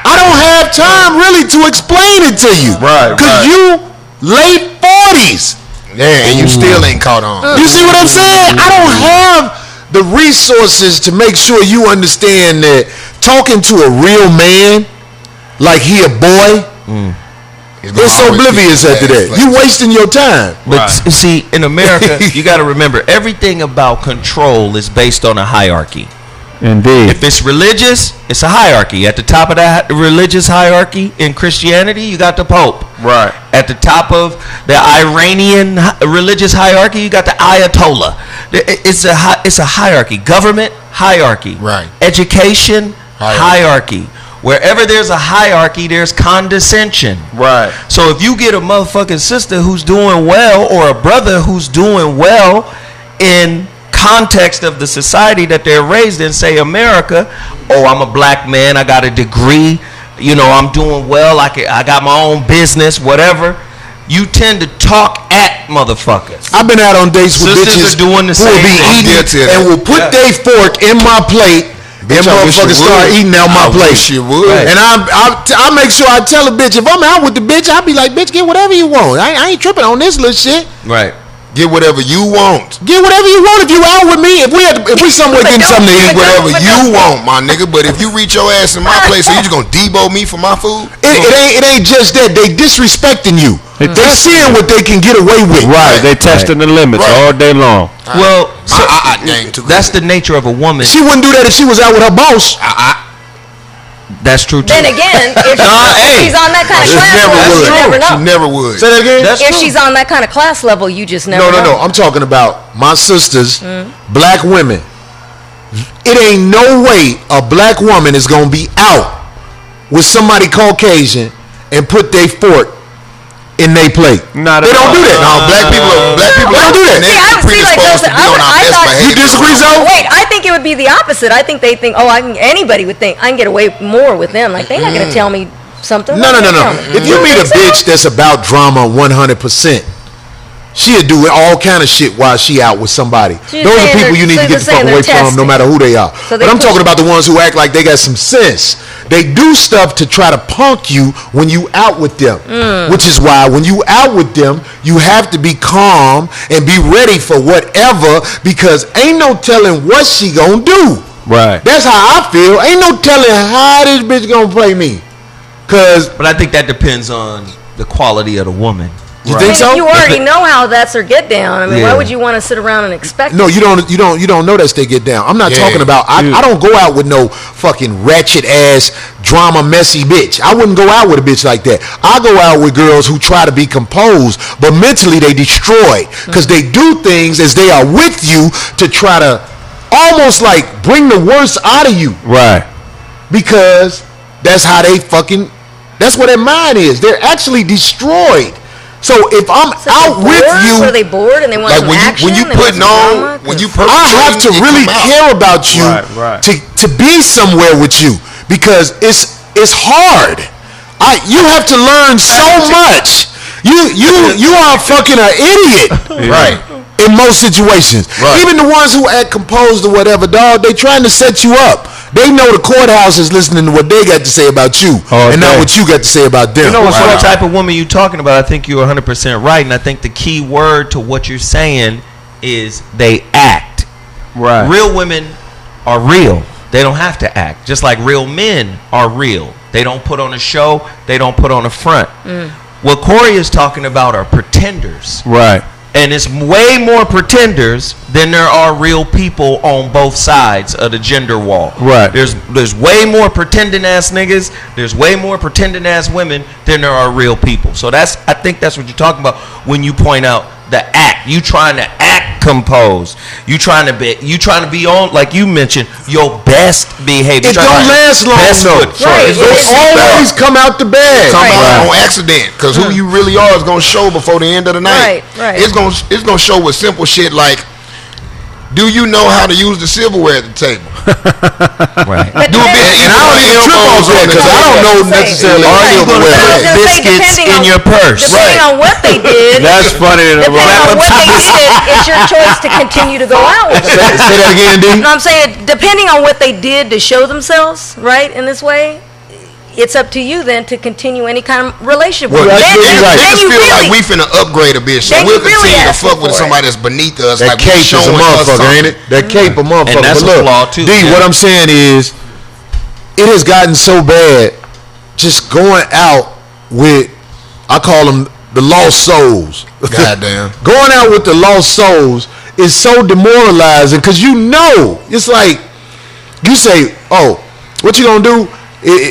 I don't have time really to explain it to you. Right. Because you late 40s. Yeah, and you still ain't caught on. You see what I'm saying? I don't have the resources to make sure you understand that talking to a real man like he a boy, it's oblivious after that. You wasting your time. But see, in America, you got to remember, everything about control is based on a hierarchy. Indeed. If it's religious, it's a hierarchy. At the top of that religious hierarchy in Christianity, you got the Pope. Right. At the top of the Iranian religious hierarchy, you got the Ayatollah. It's a hierarchy. Government, hierarchy. Right. Education, hierarchy. Wherever there's a hierarchy, there's condescension. Right. So if you get a motherfucking sister who's doing well or a brother who's doing well in context of the society that they're raised in, say America, oh, I'm a black man, I got a degree, you know, I'm doing well, I got my own business, whatever. You tend to talk at motherfuckers. I've been out on dates with Sisters bitches are doing the who will same be thing. eating and will put their fork in my plate. And motherfuckers start eating out my plate. You would. Right. And I make sure I tell a bitch, if I'm out with the bitch, I'll be like, bitch, get whatever you want. I ain't tripping on this little shit. Right. Get whatever you want. Get whatever you want if you out with me. If we somewhere getting something to eat, Whatever you want, my nigga. But if you reach your ass in my place, so you just gonna debo me for my food? it ain't just that. They disrespecting you. They seeing what they can get away with. Right. They testing the limits all day long. Well, so that's good. the nature of a woman. She wouldn't do that if she was out with her boss. That's true too. Then again, if she's on that kind of class level, you never know. She never would. Say that again. If she's on that kind of class level, you just never know. No. I'm talking about my sisters, black women. It ain't no way a black woman is gonna be out with somebody Caucasian and put their fork in their plate. They don't do that. No, black people don't do that. See, Predisposed to be on our best behavior. You disagree, Zoe? Wait, I think it would be the opposite. I think they think, anybody would think I can get away more with them. Like they're not gonna tell me something. No. If you meet a bitch that's about drama 100%, she'll do all kind of shit while she out with somebody. Those are people you need to get the fuck away from, no matter who they are. But I'm talking about the ones who act like they got some sense. They do stuff to try to punk you when you out with them. Which is why when you out with them, you have to be calm and be ready for whatever, because ain't no telling what she gonna do. Right. That's how I feel. Ain't no telling how this bitch gonna play me. But I think that depends on the quality of the woman. You think so? You already know how that's her get down. I mean, why would you want to sit around and expect? No, you don't know that's they get down. I'm not talking about. I don't go out with no fucking ratchet ass drama messy bitch. I wouldn't go out with a bitch like that. I go out with girls who try to be composed, but mentally they destroy because they do things as they are with you to try to almost like bring the worst out of you. Right. Because that's how they fucking. That's what their mind is. They're actually destroyed. So if I'm out with you, are they bored and they want some action? When you putting on, I have to really care about you to be somewhere with you, because it's hard. You have to learn so much. You are fucking an idiot, right? In most situations, even the ones who act composed or whatever, dog, they trying to set you up. They know the courthouse is listening to what they got to say about you, and not what you got to say about them. You know what type of woman you talking about? I think you're 100% right, and I think the key word to what you're saying is they act. Right. Real women are real. They don't have to act. Just like real men are real. They don't put on a show. They don't put on a front. What Corey is talking about are pretenders. Right. And it's way more pretenders than there are real people on both sides of the gender wall. Right. There's way more pretending ass niggas. There's way more pretending ass women than there are real people. So I think that's what you're talking about when you point out the act. You trying to act composed. You trying to be on, like you mentioned, your best behavior. It don't last long though. Right. It don't always come out the bag. Come out on accident, because who you really are is gonna show before the end of the night. Right. It's gonna show with simple shit like, do you know how to use the silverware at the table? Right. Do a bit, And I don't even trip on that because I don't know necessarily. Are you going to have biscuits in your purse? Depending on what they did. That's funny. Depending on what they did, it's your choice to continue to go out with them. Say that again, D. No, I'm saying depending on what they did to show themselves, right, in this way, it's up to you then to continue any kind of relationship. Well, then niggas you feel really, like we finna upgrade a bitch, so then we'll you really continue to ask fuck with for somebody that's beneath us. That Like we cape is a showing us motherfucker, something. ain't it? That cape a motherfucker. And that's but a look, flaw too. D, what I'm saying is, it has gotten so bad. Just going out with, I call them the lost souls. Goddamn. Going out with the lost souls is so demoralizing because it's like you say, oh, what you gonna do?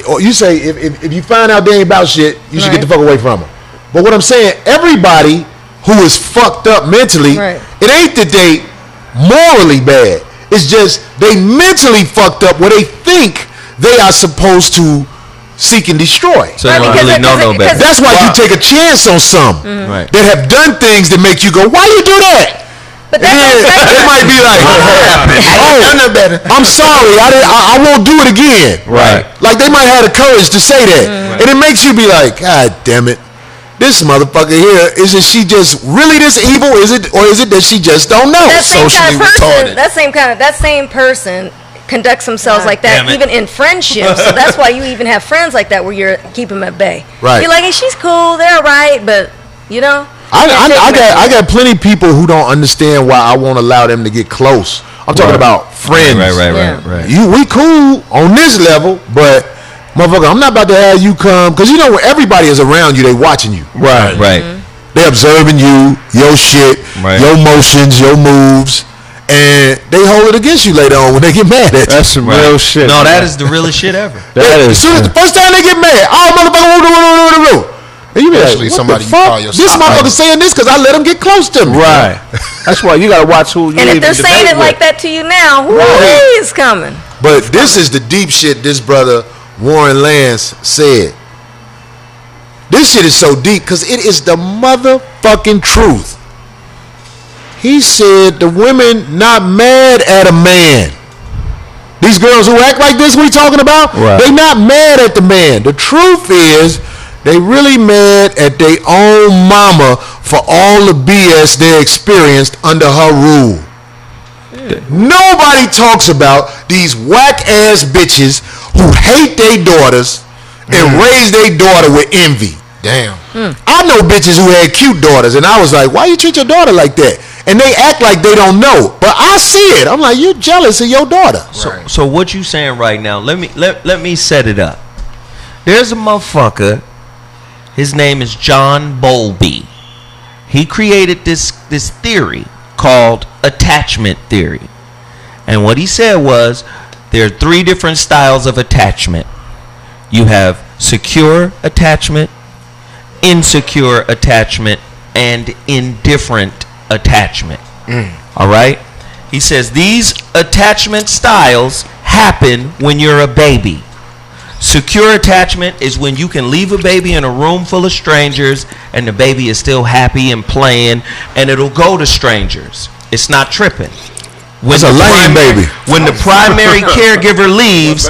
Or you say, if you find out they ain't about shit, you should get the fuck away from them. But what I'm saying, everybody who is fucked up mentally, it ain't that they morally bad. It's just they mentally fucked up where they think they are supposed to seek and destroy. So they don't really know no better. That's why you take a chance on some that have done things that make you go, why you do that? But it might be like, I'm sorry, I won't do it again. Right. Like they might have the courage to say that. And it makes you be like, God damn it. This motherfucker here, isn't she just really this evil? Or is it that she just don't know? That same person conducts themselves like that even in friendships. So that's why you even have friends like that where you're keep them at bay. Right. You're like, hey, she's cool, they're alright, but you know. I got plenty of people who don't understand why I won't allow them to get close. I'm talking about friends. Right. We cool on this level, but motherfucker, I'm not about to have you come, because you know when everybody is around you, they watching you. Right. They observing you, your shit, your motions, your moves, and they hold it against you later on when they get mad at you. That's some real shit. No, that is the realest shit ever. As soon as the first time they get mad, oh motherfucker, and you be Especially like, somebody the you call fuck? your This motherfucker saying this because I let him get close to me. Right. That's why you gotta watch who you And if even they're saying it debate like with. that to you now, who is coming? But this is the deep shit this brother Warren Lance said. This shit is so deep because it is the motherfucking truth. He said the women not mad at a man. These girls who act like this we talking about, they not mad at the man. The truth is they really mad at their own mama for all the BS they experienced under her rule. Nobody talks about these whack ass bitches who hate their daughters and raise their daughter with envy. Damn. I know bitches who had cute daughters, and I was like, why you treat your daughter like that? And they act like they don't know, but I see it. I'm like, you jealous of your daughter. So what you saying right now? Let me set it up. There's a motherfucker. His name is John Bowlby. He created this theory called attachment theory. And what he said was there are 3 different styles of attachment. You have secure attachment, insecure attachment, and indifferent attachment. All right? He says these attachment styles happen when you're a baby. Secure attachment is when you can leave a baby in a room full of strangers and the baby is still happy and playing, and it'll go to strangers. It's not tripping. It's a lame baby. When the primary caregiver leaves,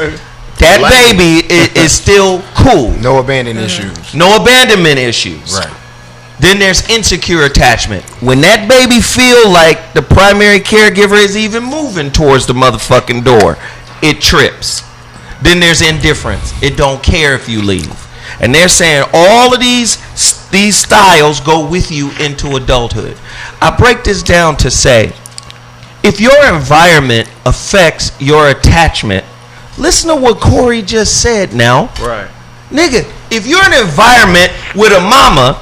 that baby is still cool. No abandonment issues. No abandonment issues. Right. Then there's insecure attachment. When that baby feel like the primary caregiver is even moving towards the motherfucking door, it trips. Then there's indifference. It don't care if you leave. And they're saying all of these styles go with you into adulthood. I break this down to say, if your environment affects your attachment, listen to what Corey just said now. Right. Nigga, if you're in an environment with a mama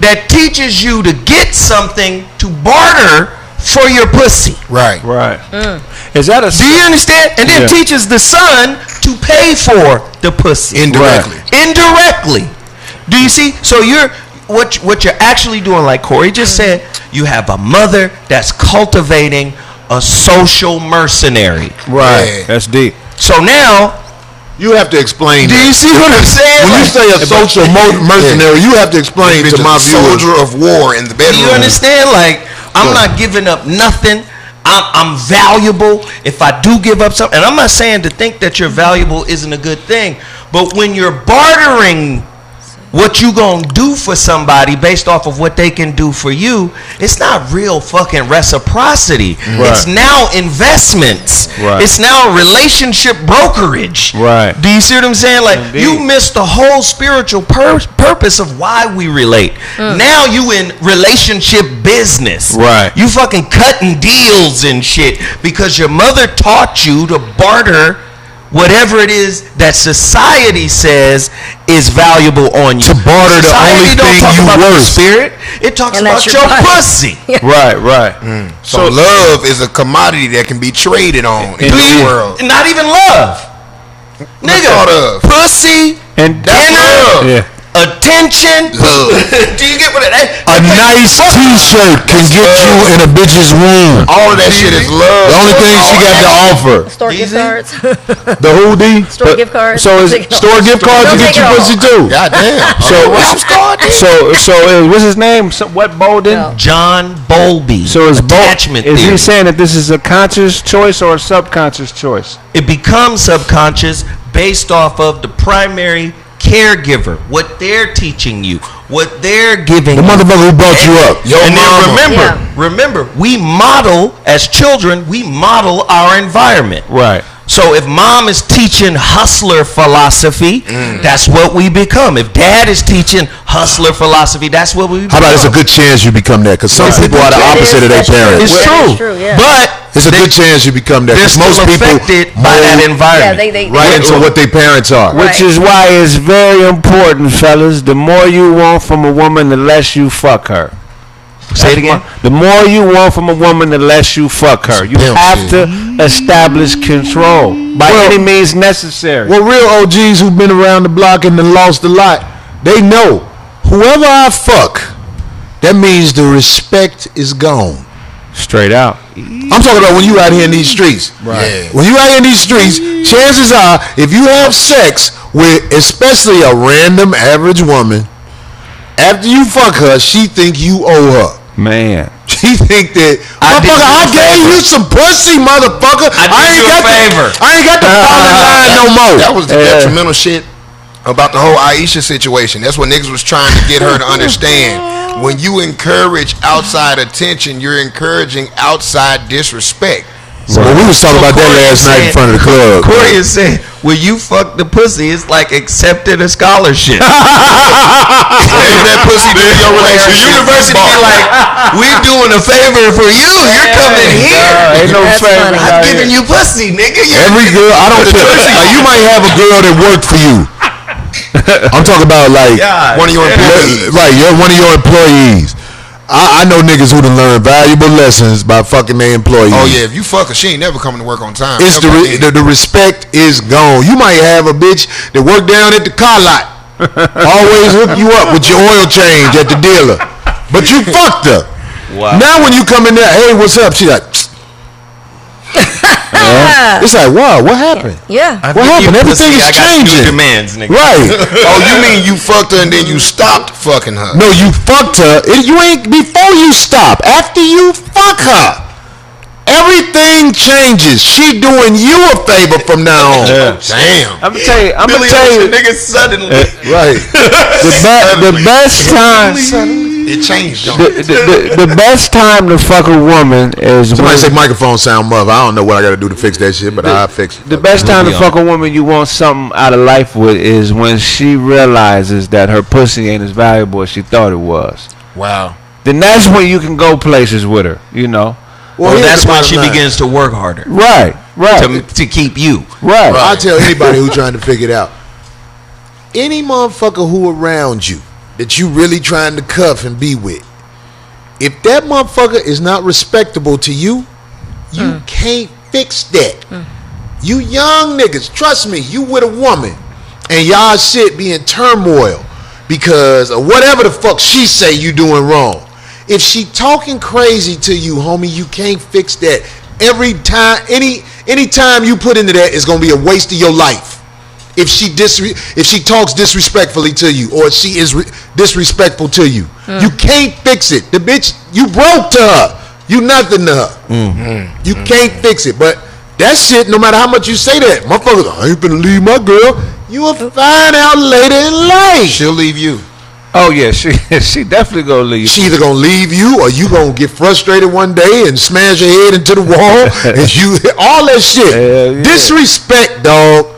that teaches you to get something to barter for your pussy. Right. Is that a... Do you understand? And then teaches the son to pay for the pussy. Indirectly. Indirectly. Do you see? So what you're actually doing, like Corey just said, you have a mother that's cultivating a social mercenary. Right. Yeah. That's deep. So now You have to explain. Do you see what I'm saying? When you say a social mercenary, you have to explain to my viewers. Soldier of war in the bedroom. You understand? Like, I'm not giving up nothing. I'm valuable if I do give up something. And I'm not saying to think that you're valuable isn't a good thing. But when you're bartering what you gonna do for somebody based off of what they can do for you, it's not real fucking reciprocity. Right. It's now investments. Right. It's now relationship brokerage. Right. Do you see what I'm saying? Like, Indeed. you missed the whole spiritual purpose of why we relate. Now you in relationship business. Right. You fucking cutting deals and shit because your mother taught you to barter whatever it is that society says is valuable on you. To barter the only thing you worth. Spirit. It talks And about that's your your body. pussy. Right. So love is a commodity that can be traded on in the world. Not even love. Nigga, thought of? pussy, And That's love. Yeah. attention. Love. Do you get what it is? A nice T-shirt can get you in a bitch's room. All of that shit is love. The only thing she got to offer. Store gift Easy. cards. The who, D? Store gift cards. So is Take it store all. gift cards to Don't get take you it all. pussy too. Goddamn. So what's his name? What Bolden? No. John Bowlby. So is attachment Is theory. he saying that this is a conscious choice or a subconscious choice? It becomes subconscious based off of the primary caregiver, what they're teaching you, what they're giving The you. motherfucker who brought you up. Your And mama. then remember, we model as children. We model our environment. Right. So if mom is teaching hustler philosophy, that's what we become. If dad is teaching hustler philosophy, that's what we become. How about it's a good chance you become that? Because some people are the That opposite is- of their that's true. parents. It's That true. is true, yeah. But It's a good chance you become that. they're 'Cause still most people affected by that mold environment. Yeah, they right into what their parents are. Which Right. is why it's very important, fellas. The more you want from a woman, the less you fuck her. Say it again. The more you want from a woman, the less you fuck her. You pimp have shit. to establish control by any means necessary. Well, real OGs who've been around the block and done lost a lot, they know whoever I fuck, that means the respect is gone. Straight out. I'm talking about when you out here in these streets. Right. Yeah. When you out here in these streets, chances are, if you have sex with especially a random average woman, after you fuck her, she think you owe her. Man. She think that, I did motherfucker, you I a gave favor. you some pussy, motherfucker. I did you a favor. I ain't got the falling line no more. That was the detrimental shit about the whole Aisha situation. That's what niggas was trying to get her to understand. When you encourage outside attention, you're encouraging outside disrespect. Well, we was talking about that Corey last is night in saying- front of the club. Corey is saying, when you fuck the pussy, it's like accepting a scholarship. Maybe that pussy do your The relationship. university be like, we doing a favor for you. You're coming here. Ain't no That's favor funny. I'm out giving here. you pussy, nigga. Every girl, I don't care. Like, you might have a girl that worked for you. I'm talking about like God. One of your employees. right, you're one of your employees. I know niggas who done learned valuable lessons by fucking their employees. Oh yeah, if you fuck her, she ain't never coming to work on time. It's Never again. the respect is gone. You might have a bitch that work down at the car lot, always hook you up with your oil change at the dealer, but you fucked her. Wow. Now when you come in there, hey, what's up? She like, it's like, wow, what happened? Yeah. I What give you happened? Everything pussy, is I got new changing. demands, nigga. Right. Oh, you mean you fucked her and then you stopped fucking her? No, you fucked her. You ain't before you stop. After you fuck her, everything changes. She doing you a favor from now on. Damn. I'm gonna tell you. Billy Ocean, nigga, suddenly. Right. The best time. It changed. The best time to fuck a woman is Somebody say when, microphone sound muff. I don't know what I got to do to fix that shit, but I'll fix it. the best time to fuck a woman you want something out of life with is when she realizes that her pussy ain't as valuable as she thought it was. Wow. Then that's when you can go places with her. You know. Well, here's that's the when bottom she line. begins to work harder Right. to keep you. Right. I'll tell anybody who's trying to figure it out. Any motherfucker who around you that you really trying to cuff and be with, if that motherfucker is not respectable to you, you can't fix that. You young niggas, trust me, you with a woman and y'all shit be in turmoil because of whatever the fuck she say you doing wrong. If she talking crazy to you, homie, you can't fix that. Every time, any time you put into that is gonna be a waste of your life. If she talks disrespectfully to you, or she is disrespectful to you, you can't fix it. The bitch, you broke to her. You nothing to her. You can't fix it. But that shit, no matter how much you say that, motherfuckers, I ain't finna leave my girl. You will find out later in life. She'll leave you. Oh yeah, she definitely gonna leave. She either gonna leave you, or you gonna get frustrated one day and smash your head into the wall, and you all that shit. Hell yeah. Disrespect, dog.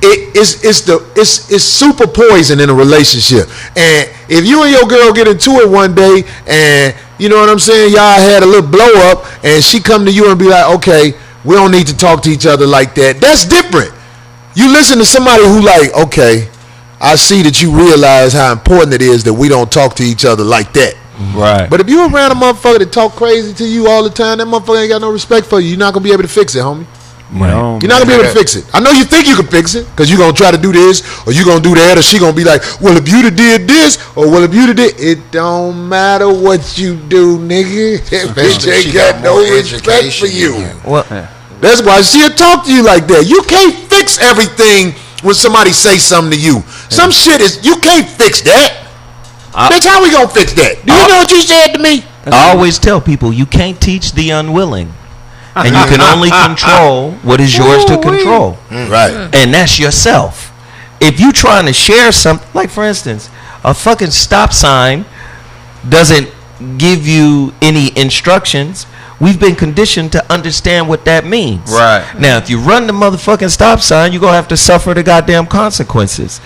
It's super poison in a relationship. And if you and your girl get into it one day, and you know what I'm saying, y'all had a little blow up, and she come to you and be like, okay, we don't need to talk to each other like that. That's different. You listen to somebody who like, okay, I see that you realize how important it is that we don't talk to each other like that. Right. But if you around a motherfucker that talk crazy to you all the time, that motherfucker ain't got no respect for you. You're not gonna be able to fix it, homie. No, You're not gonna be able to fix it. I know you think you can fix it because you're gonna try to do this or you gonna do that, or she gonna be like, well, if you'd have did this, or well, if you'd have did, it don't matter what you do, nigga. That bitch ain't got no respect for you. Well, That's why she'll talk to you like that. You can't fix everything when somebody say something to you. Some shit is, you can't fix that. Bitch, how we gonna fix that? Do you know what you said to me? I always tell people you can't teach the unwilling, and you can only control what is yours to control. Right. And that's yourself. If you trying to share something, like for instance, a fucking stop sign doesn't give you any instructions. We've been conditioned to understand what that means. Right. Now, if you run the motherfucking stop sign, you're going to have to suffer the goddamn consequences.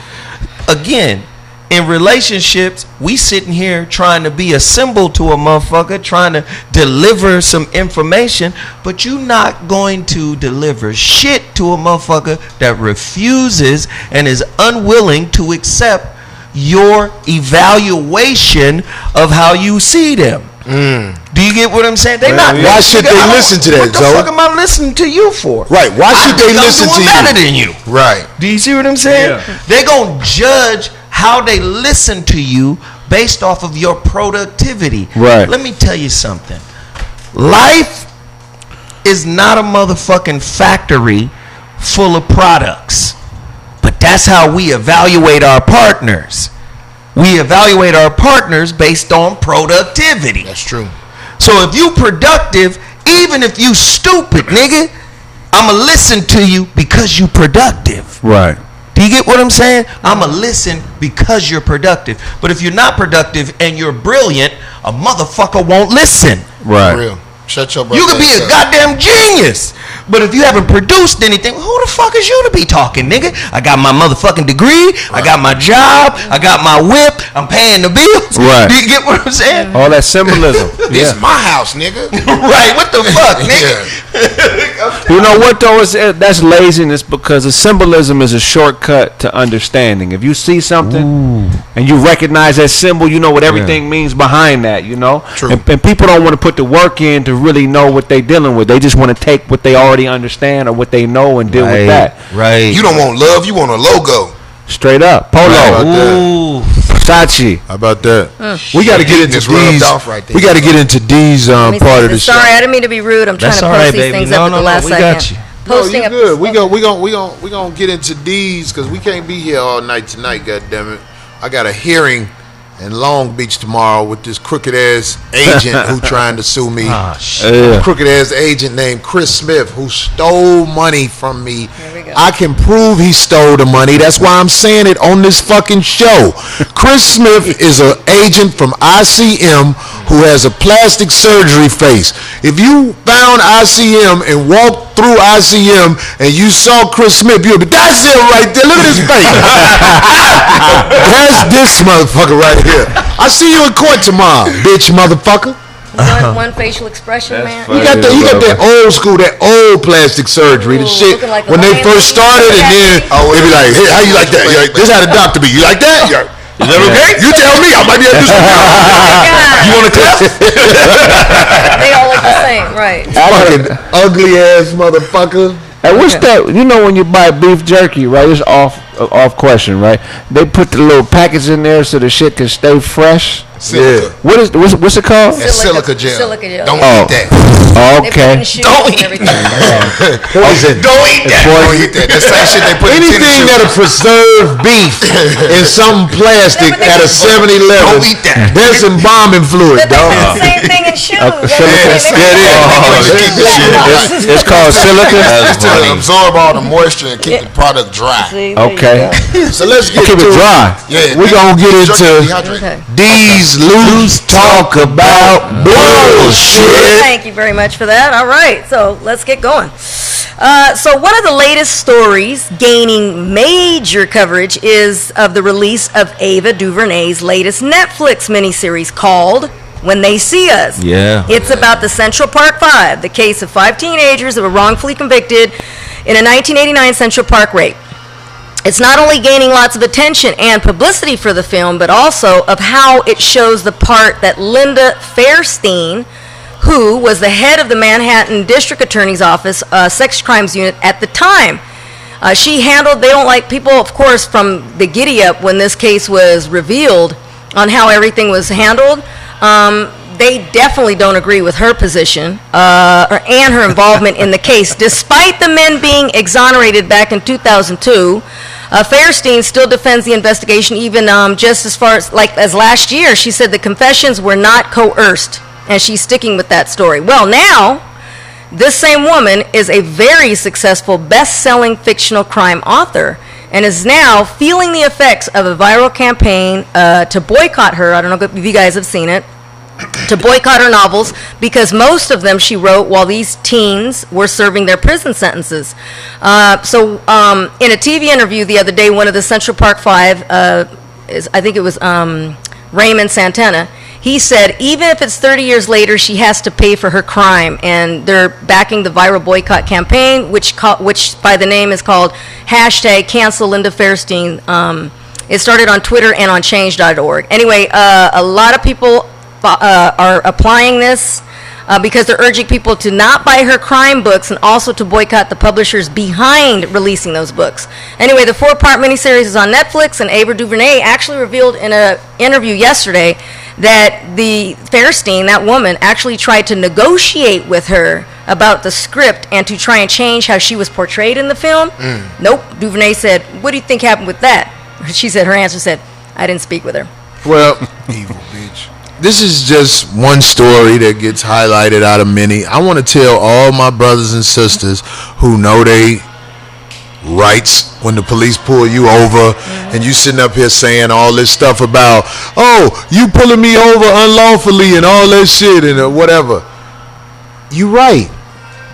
Again, in relationships, we sitting here trying to be a symbol to a motherfucker, trying to deliver some information, but you're not going to deliver shit to a motherfucker that refuses and is unwilling to accept your evaluation of how you see them. Do you get what I'm saying? They not. Why should they listen to that, What the Zoe? fuck am I listening to you for? Right. Why should they listen to you? Better than you. Right. Do you see what I'm saying? Yeah. They're going to judge how they listen to you based off of your productivity. Right. Let me tell you something. Life is not a motherfucking factory full of products. But that's how we evaluate our partners. We evaluate our partners based on productivity. That's true. So if you productive, even if you stupid, nigga, I'ma listen to you because you productive. Right. Do you get what I'm saying? I'ma listen because you're productive. But if you're not productive and you're brilliant, a motherfucker won't listen. Right. For real. Shut your You could be a goddamn genius, but if you haven't produced anything, who the fuck is you to be talking, nigga? I got my motherfucking degree, I got my job, I got my whip, I'm paying the bills. Right. Do you get what I'm saying? All that symbolism. This is my house, nigga. Right, what the fuck, nigga? Yeah. You know what though? That's laziness, because the symbolism is a shortcut to understanding. If you see something and you recognize that symbol, you know what everything means behind that. You know, True. And people don't want to put the work in to really know what they're dealing with. They just want to take what they already understand or what they know and deal with that. Right. You don't want love, you want a logo. Straight up, Polo, Ooh. Versace. How about that? We got to get into It's rubbed D's. off right there. We got to get into D's Let me part see of the this. show. Sorry, I didn't mean to be rude. I'm trying That's to all post right, these baby. things No, up at the last we second. got you. Posting no, up. you good. We gonna get into D's because we can't be here all night tonight. God damn it! I got a hearing in Long Beach tomorrow with this crooked ass agent who trying to sue me. Ah, shit. Yeah. Crooked ass agent named Chris Smith who stole money from me. There we go. I can prove he stole the money. That's why I'm saying it on this fucking show. Chris Smith is an agent from ICM who has a plastic surgery face. If you found ICM and walked through ICM and you saw Chris Smith, you'll be, that's it right there. Look at his face. That's this motherfucker right here. I see you in court tomorrow, bitch motherfucker. One facial expression, man. You got that old school, that old plastic surgery, the Ooh, shit looking like a when they lion first lady. started, and then they be like, "Hey, how you like that? You like, this how the doctor be? You like that? Is that okay? You tell me. I might be able to do something. You want to test? They all look the same, right? Fucking ugly ass motherfucker. And what's that? You know when you buy beef jerky, right? It's off question, right? They put the little packets in there so the shit can stay fresh. Silica. What's it called? That's silica gel. Silica gel. Don't Oh. eat that. They put Okay. in shoes Don't and eat everything. Poison. Don't eat that. Don't eat that. The same shit they put in tennis Anything shoes. that'll preserve beef in some plastic at a 7-Eleven. Don't eat that. There's embalming fluid, But they dog. put the same thing in shoes. It's called silica. It's to absorb all the moisture and keep the product dry. Okay. So let's get Keep to it dry. Yeah, We're gonna get into Okay. these loose talk about bullshit. Thank you very much for that. All right, so let's get going. So one of the latest stories gaining major coverage is of the release of Ava DuVernay's latest Netflix miniseries called when they see us. Yeah. It's about the Central Park 5, the case of 5 teenagers that were wrongfully convicted in a 1989 Central Park rape. It's not only gaining lots of attention and publicity for the film, but also of how it shows the part that Linda Fairstein, who was the head of the Manhattan District Attorney's Office Sex Crimes Unit at the time. She handled, they don't like people, of course, from the giddy up when this case was revealed on how everything was handled. They definitely don't agree with her position and her involvement in the case. Despite the men being exonerated back in 2002, Fairstein still defends the investigation, even just as far as last year. She said the confessions were not coerced, and she's sticking with that story. Well, now, this same woman is a very successful best-selling fictional crime author and is now feeling the effects of a viral campaign to boycott her. I don't know if you guys have seen it. To boycott her novels, because most of them she wrote while these teens were serving their prison sentences. So in a TV interview the other day, one of the Central Park 5, I think it was Raymond Santana, he said even if it's 30 years later, she has to pay for her crime, and they're backing the viral boycott campaign, which by the name is called #CancelLindaFairstein. It started on Twitter and on change.org. Anyway, a lot of people are applying this because they're urging people to not buy her crime books and also to boycott the publishers behind releasing those books. Anyway, the 4-part miniseries is on Netflix, and Ava DuVernay actually revealed in an interview yesterday that the Fairstein, that woman, actually tried to negotiate with her about the script and to try and change how she was portrayed in the film. Nope. DuVernay said, "What do you think happened with that?" Her answer said, "I didn't speak with her." Well, Evil bitch. this is just one story that gets highlighted out of many. I want to tell all my brothers and sisters who know they rights when the police pull you over and you sitting up here saying all this stuff about, oh, you pulling me over unlawfully and all that shit and whatever. You right.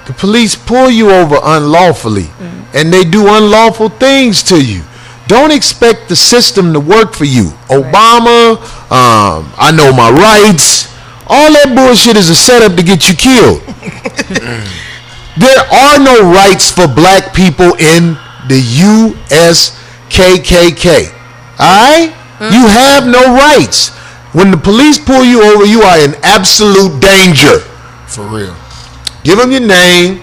The police pull you over unlawfully and they do unlawful things to you. Don't expect the system to work for you. Obama, I know my rights. All that bullshit is a setup to get you killed. There are no rights for black people in the USKKK. Alright? You have no rights. When the police pull you over, you are in absolute danger. For real. Give them your name.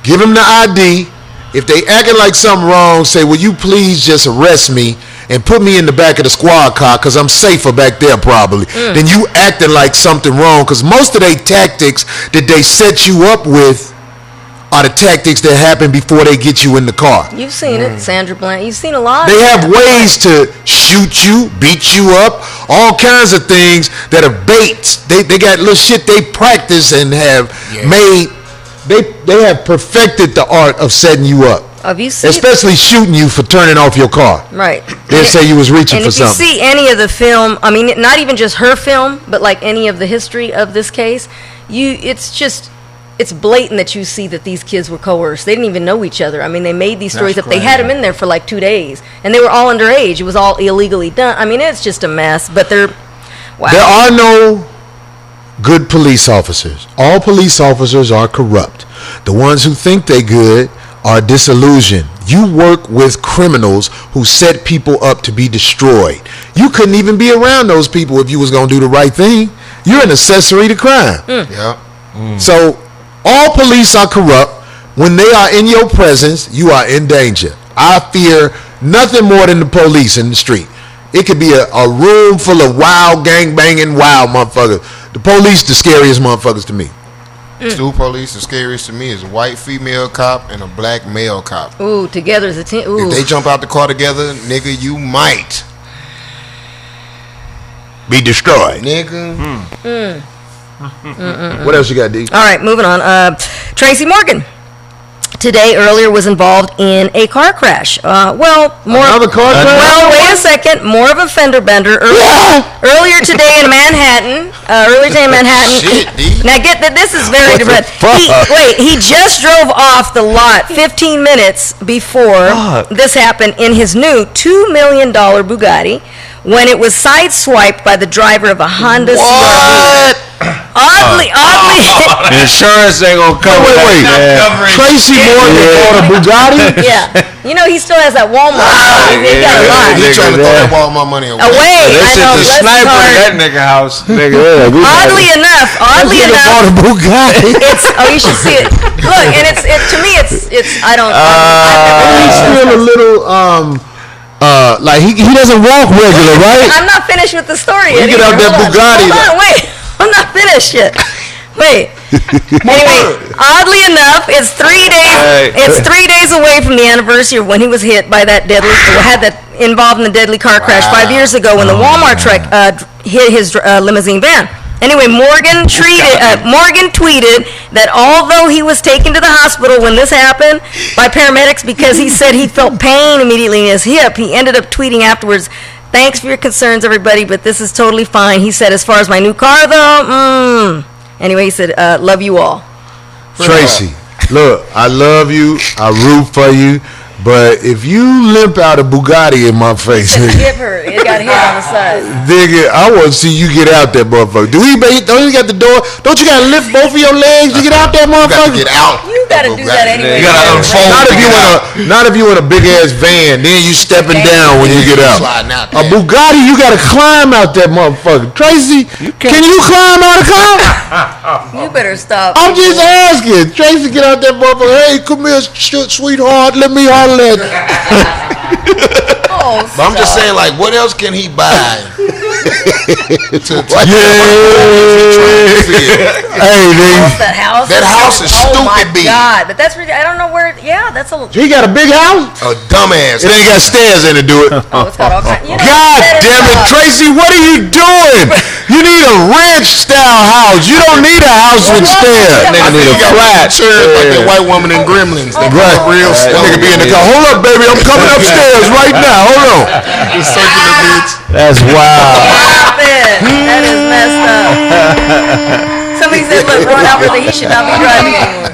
Give them the ID. If they acting like something wrong, say, will you please just arrest me and put me in the back of the squad car because I'm safer back there probably. Then you acting like something wrong, because most of their tactics that they set you up with are the tactics that happen before they get you in the car. You've seen it, Sandra Bland. You've seen a lot. They have ways to shoot you, beat you up, all kinds of things that are baits. They got little shit they practice and have made. They have perfected the art of setting you up. Have you seen especially shooting you for turning off your car. Right. They'll say you was reaching for something. And if you see any of the film, I mean, not even just her film, but like any of the history of this case, it's blatant that you see that these kids were coerced. They didn't even know each other. I mean, they made these stories up. They had them in there for like 2 days, and they were all underage. It was all illegally done. I mean, it's just a mess. But there are no good police officers. All police officers are corrupt. The ones who think they good are disillusioned. You work with criminals who set people up to be destroyed. You couldn't even be around those people if you was going to do the right thing. You're an accessory to crime. So all police are corrupt. When they are in your presence, you are in danger. I fear nothing more than the police in the street. It could be a room full of wild, gang-banging, wild motherfuckers. The police, the scariest motherfuckers to me. Two police, the scariest to me is a white female cop and a black male cop. Ooh, together as a team. Ooh. If they jump out the car together, nigga, you might be destroyed. Nigga. What else you got, D? All right, moving on. Tracy Morgan earlier was involved in a car crash. Another car crash? Well, wait a second. More of a fender bender. Earlier today in Manhattan. Shit, D. Now get that. This is very different. He just drove off the lot 15 minutes before this happened in his new $2 million Bugatti when it was sideswiped by the driver of a Honda CR-V. Oddly. Insurance ain't gonna cover Wait. Tracy Morgan bought a Bugatti? Yeah. You know, he still has that Walmart. He got a lot. He trying to throw that Walmart money away. I know. The bless his sniper heart. in that nigga house. Oddly enough, bought a Bugatti. it's you should see it. Look, and to me it's I don't. He's still a little like he doesn't walk regular, right? I'm not finished with the story yet. You get out that Bugatti. Hold on, wait. I'm not finished yet. Wait. Anyway, oddly enough, it's 3 days. It's 3 days away from the anniversary of when he was hit by that involved in the deadly car crash 5 years ago when the Walmart truck hit his limousine van. Anyway, Morgan tweeted that although he was taken to the hospital when this happened by paramedics because he said he felt pain immediately in his hip, he ended up tweeting afterwards, "Thanks for your concerns, everybody, but this is totally fine." He said, "As far as my new car, though, Anyway, he said, "Love you all." Tracy, look, I love you. I root for you. But if you limp out a Bugatti in my face, Hip hurt. It got hit on the side. nigga, I want to see you get out that motherfucker. Don't you got the door? Don't you got to lift both of your legs to get out that motherfucker? You got to get out. You got to do that anyway. You gotta unfold. Not if you in a big ass van, then you stepping down when you get out. Sliding out A there. Bugatti, you gotta climb out that motherfucker. Tracy, can you climb out a car? You better stop. I'm just asking. Tracy, get out that motherfucker. Hey, come here, sweetheart. Let me holler at you. Oh, But I'm just saying, like, what else can he buy? Hey, nigga. that house. That house is Oh my stupid big. God! But that's I don't know where. Yeah, that's a. He got a big house? A dumbass. It ain't got stairs in to do it. Oh, it's got all kinds. You know, God damn it, Tracy, what are you doing? You need a ranch-style house. You don't need a house with stairs. Nigga need a flat. Like that white woman in Gremlins. They Right. real That slow. nigga be in the car. Hold up, baby. I'm coming upstairs right now. Hold on. The circular bitch. That's wild. Stop it. That is messed up. Somebody said, "Look, Ron Alfred, he should not be driving anymore."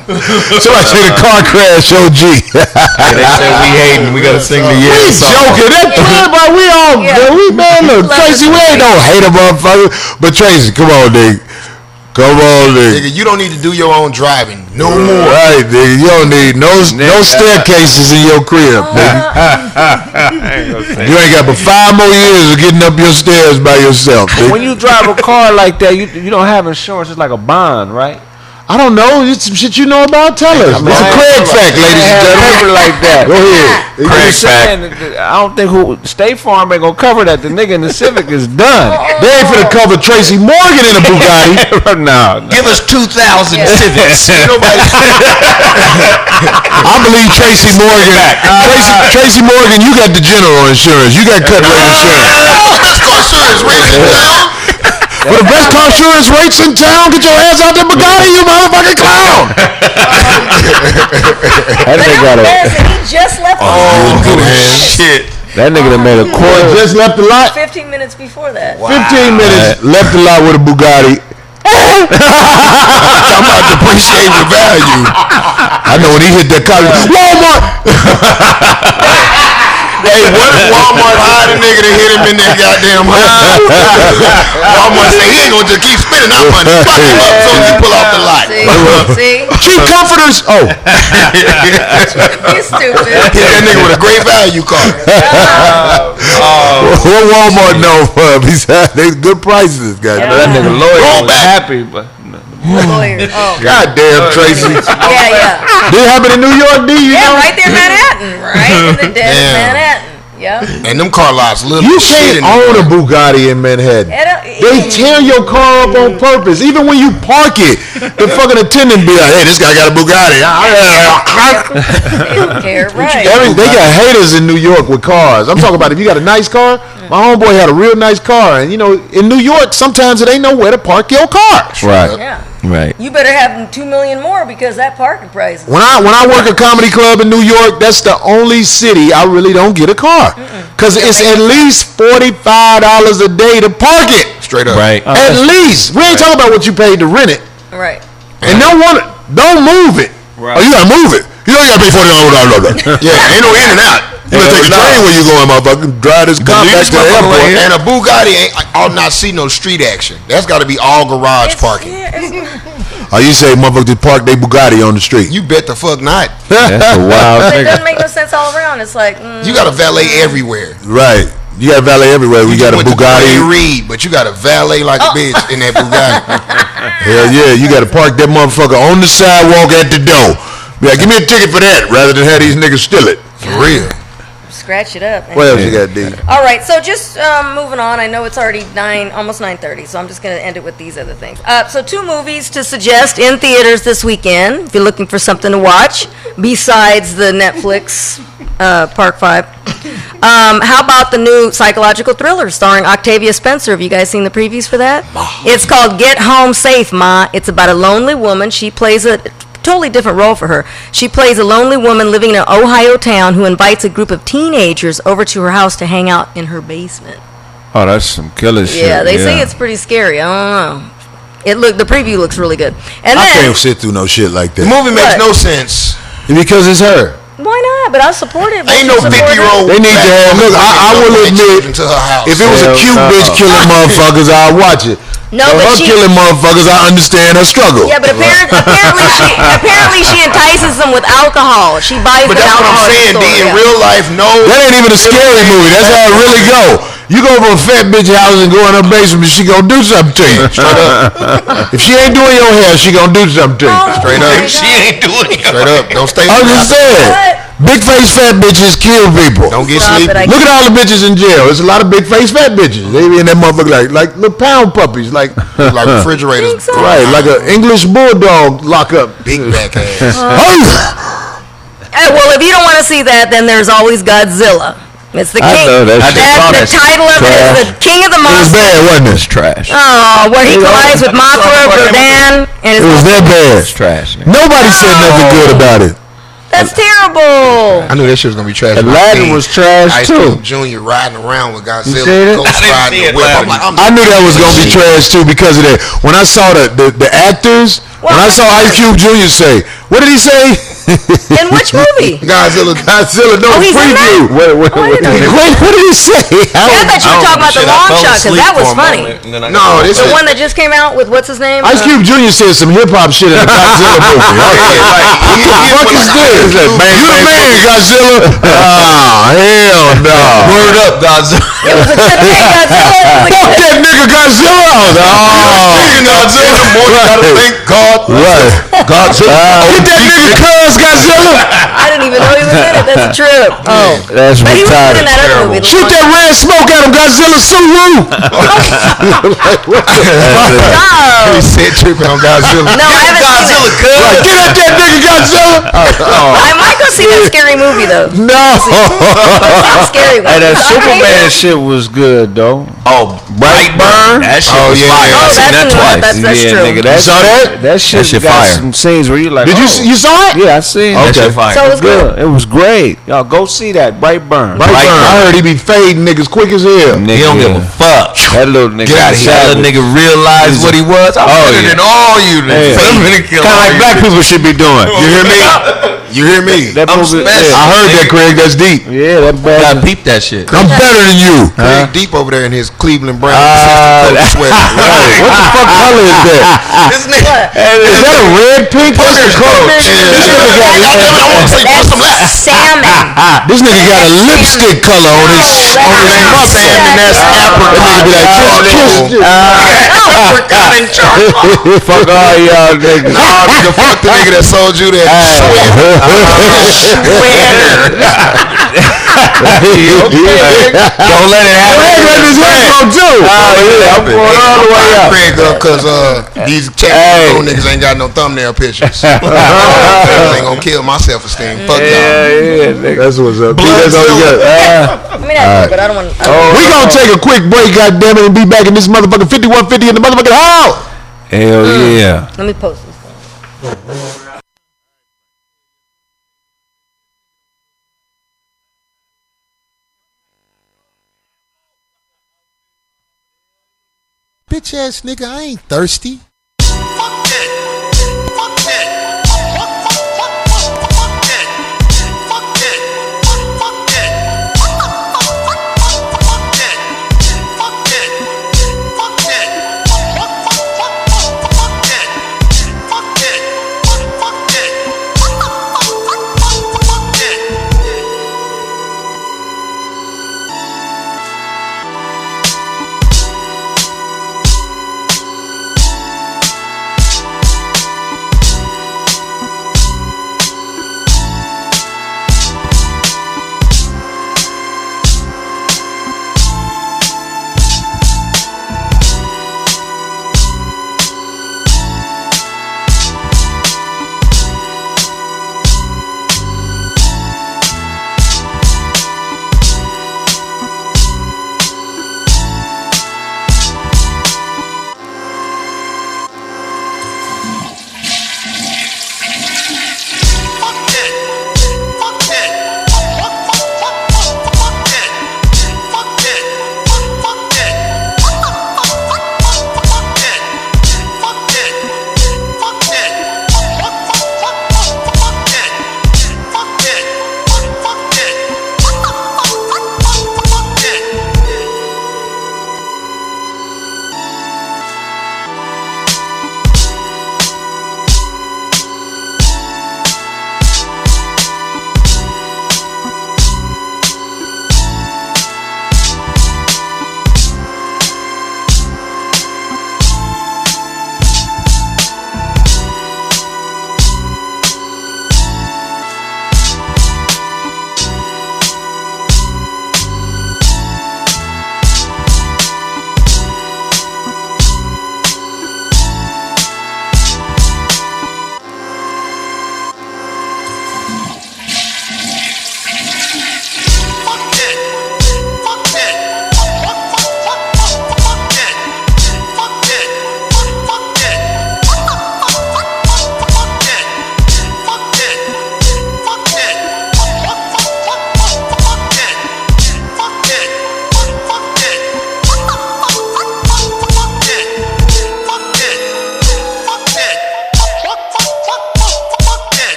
Somebody said a car crash, OG. They said we hating. We gotta sing the We year song. joking. That time, but we all Yeah. we man, look, Love Tracy, it. we ain't no hater motherfucker. But Tracy, come on, nigga. Come on, nigga. Nigga, you don't need to do your own driving. No more. Right, nigga. You don't need no staircases in your crib, nigga. You ain't got but 5 more years of getting up your stairs by yourself, nigga. When you drive a car like that, you don't have insurance. It's like a bond, right? I don't know. It's some shit you know about. Tell us. It's a Craig fact, ladies and gentlemen. Like that. Go ahead. I'm just saying, I don't think State Farm ain't gonna cover that. The nigga in the Civic is done. They ain't finna cover Tracy Morgan in a Bugatti. No. Give us 2,000 Civics. I believe Tracy Morgan. Tracy Morgan, you got the general insurance. You got cut rate insurance. Best car insurance rates in town. For the best car insurance rates in town, get your ass out the Bugatti, you motherfucking clown. That nigga got Embarrassing. He just left. Shit. That nigga done made a quarter. Just left the lot. 15 minutes before that. 15 minutes left the lot with a Bugatti. I'm about to depreciate the value. I know when he hit that car, Walmart. Hey, what if Walmart hired a nigga to hit him in that goddamn house? Walmart say he ain't gonna just keep spending our money. Fuck him up so you pull off the lot. See? Cheap comforters. Oh, You stupid. Hit that nigga with a great value card. what Walmart know for? Besides, they good prices, guys. That nigga lawyer was happy, but Lawyer. Oh. Goddamn, Tracy. Yeah. Did it happen in New York, D? You Yeah, know? right there in Manhattan. Right in the dead of Damn. Manhattan. Yeah. And them car lots little You shit can't in own a Bugatti in Manhattan. They tear your car up on purpose. Even when you park it, the fucking attendant be like, "Hey, this guy got a Bugatti." They don't care, right? They got haters in New York with cars. I'm talking about if you got a nice car. My homeboy had a real nice car, and you know, in New York, sometimes it ain't nowhere to park your car. Right. Yeah. Right. You better have 2 million more because that parking price is. When I work a comedy club in New York, that's the only city I really don't get a car, because it's at least $45 a day to park it. Straight up. Right. At least we ain't talking about what you paid to rent it, Right. and don't move it. Right. Oh, you gotta move it. You know you gotta pay $40. Yeah, ain't no in and out. You better take a train where you going, motherfucker. Drive this car back to the airport. And a Bugatti ought not see no street action. That's got to be all garage parking. Oh, you say motherfuckers park their Bugatti on the street? You bet the fuck not. That's a wild It thing. doesn't make no sense all around. It's like You got a valet everywhere. Right. You got a valet everywhere. We got a went to Bugatti. Reed, but you got a valet like a bitch in that Bugatti. Hell yeah, you got to park that motherfucker on the sidewalk at the door. Be like, give me a ticket for that, rather than have these niggas steal it. For real. scratch it up. What else you got, D? All right, so just moving on. I know it's already almost 9:30, so I'm just going to end it with these other things. So 2 movies to suggest in theaters this weekend, if you're looking for something to watch, besides the Netflix Park 5. How about the new psychological thriller starring Octavia Spencer? Have you guys seen the previews for that? It's called Get Home Safe, Ma. It's about a lonely woman. She plays a totally different role for her. She plays a lonely woman living in an Ohio town who invites a group of teenagers over to her house to hang out in her basement. Oh, that's some killer shit. Yeah, they say it's pretty scary. I don't know. The preview looks really good. And I then, can't sit through no shit like The that. movie makes What? no sense. Because it's her. why not? But I support it. Ain't no 50-year-old. They need to have. Look, I will admit, into her house. if it was a cute bitch killing motherfuckers, I'd watch it. No, but but her killing motherfuckers, I understand her struggle. Yeah, but apparently she entices them with alcohol. She buys But them that's what alcohol. I'm saying, D. In real life, no. That ain't even a scary movie. That's how it really go. You go to a fat bitch house and go in her basement, she gonna do something to you. Straight up. If she ain't doing your hair, she gonna do something to you. Straight up. my She God. ain't doing it. Straight up. Don't stay. I'm just saying. Big face fat bitches kill people. Don't get Stop sleepy. it, I Look at all the bitches in jail. There's a lot of big face fat bitches. They be in that motherfucker like little pound puppies, like Like refrigerators. Think so? right, like an English bulldog lockup. Big back ass. Well, if you don't want to see that, then there's always Godzilla. It's the I king. know that shit. The title of it is the King of the It was Monsters. bad, wasn't it? It's trash. Oh, where he collides with Mothra, Rodan, and It was that bad. It's trash. Man. Nobody said nothing good about it. that's terrible. I knew that shit was gonna be trash. Aladdin was trash Ice too. Cube Jr. riding around with Godzilla, seen it? ghost riding the whip. I'm like, I knew that was gonna be trash too because of that. When I saw the actors, when I saw Ice Cube Jr. say, what did he say? In which movie? Godzilla. No, Oh, he's in preview. that? What did he say? I thought you were talking about the long shot because that was funny. No, this The is one that just came out with what's his name? Ice Cube Jr. said some hip hop shit in the Godzilla movie. What the fuck is this? You the man, Godzilla? Oh, hell no. Word up, Godzilla. It was a good thing, Godzilla. Fuck that nigga Godzilla. Godzilla. More gotta thank God. Right. Godzilla. Get that nigga cuz Godzilla. I didn't even know he was in it. That's a trip. Oh. That's But he was good in retarded. that other movie. Shoot that red smoke at him, Godzilla. Sue-woo. Like, what the fuck? He said tripping on Godzilla. No, I haven't seen it. Like, get at that nigga Godzilla. I might go see that scary movie, though. No. That scary one. Hey, that It's okay. Superman shit was good though. Oh, Brightburn. That shit Oh, was yeah. fire. Oh, I seen that's that the one. twice. That's yeah, true. nigga, that saw that? That shit, shit got fire. some scenes where you like. Did you oh. you saw it? Yeah, I seen That it. shit fire. So it was good. Good. It was great. Y'all go see that. Brightburn. Brightburn. I heard he be fading niggas quick as hell. He don't give a fuck. That little nigga. Get outta here. That little nigga realized what he was. I'm better than all you. Yeah. Kind Kind of like black people should be doing. You hear me? You hear me? That I'm movie. special. I heard that, Craig. That's deep. Yeah, that Gotta bad. peep that shit. I'm better than you. Craig Deep over there in his Cleveland Brown sweater. Right. What the fuck color is that? This nigga. Is that a red pink? What's the color? That's salmon. This nigga got a lipstick color on his that's Salmon, that's apricot. Be like, Fuck all y'all niggas. Nah, nigga, fuck the nigga that sold you that Don't let it happen. Craig let his hair grow too. I'm going all the way up. Craig up because these technical niggas ain't got no thumbnail pictures. I ain't gonna kill my self-esteem. Fuck y'all. Yeah, nigga. That's what's up. That's all we got. I mean, that's good, but I don't want. We gonna take a quick break, goddammit, and be back in this motherfucking 5150 in the motherfucking house. Hell yeah. Let me post this thing. Bitch ass nigga, I ain't thirsty.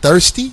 thirsty?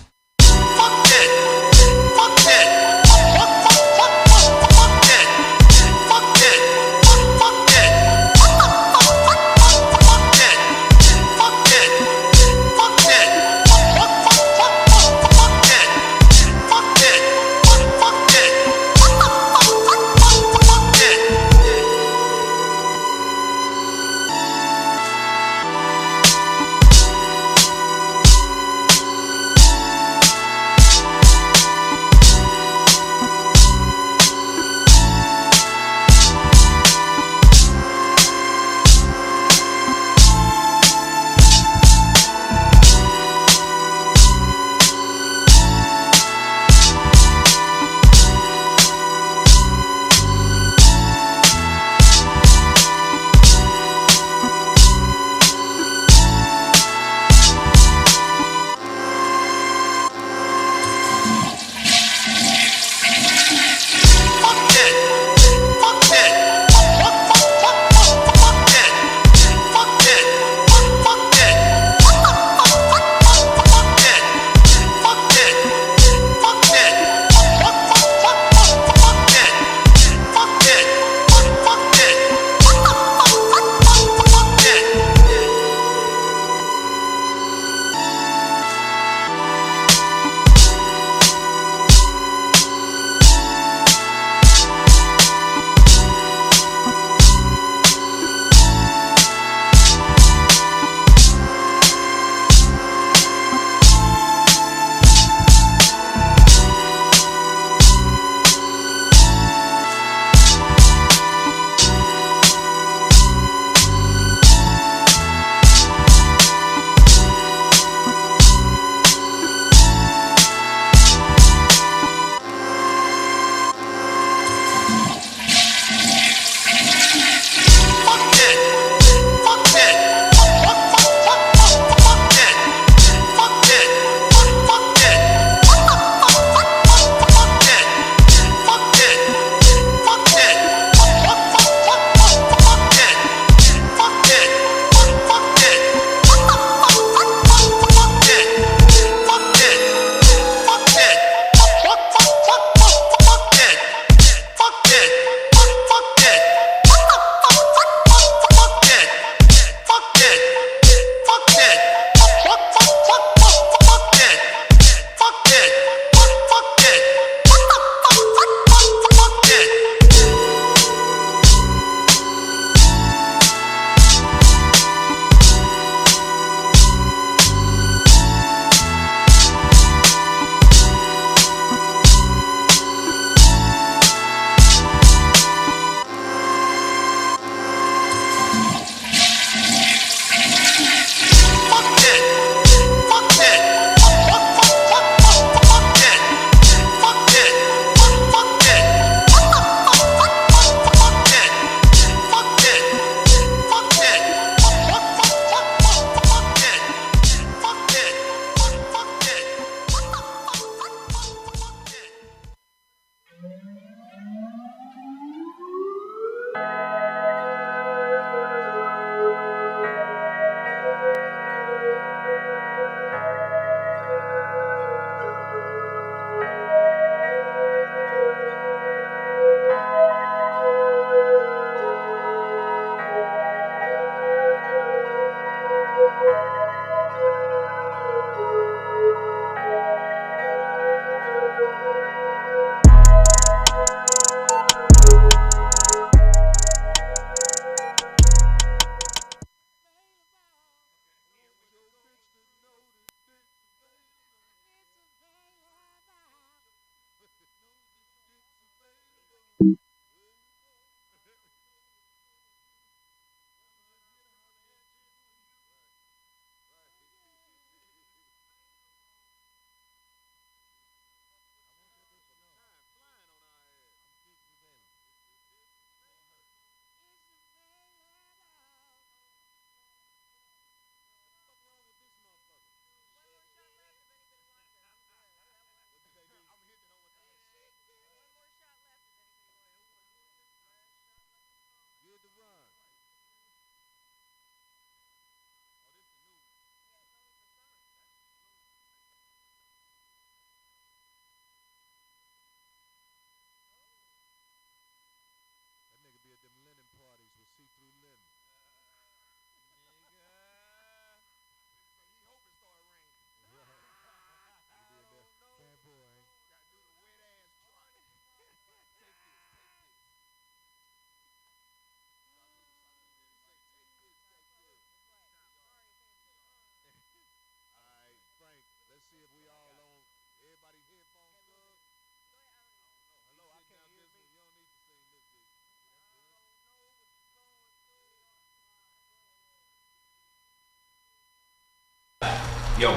Yo.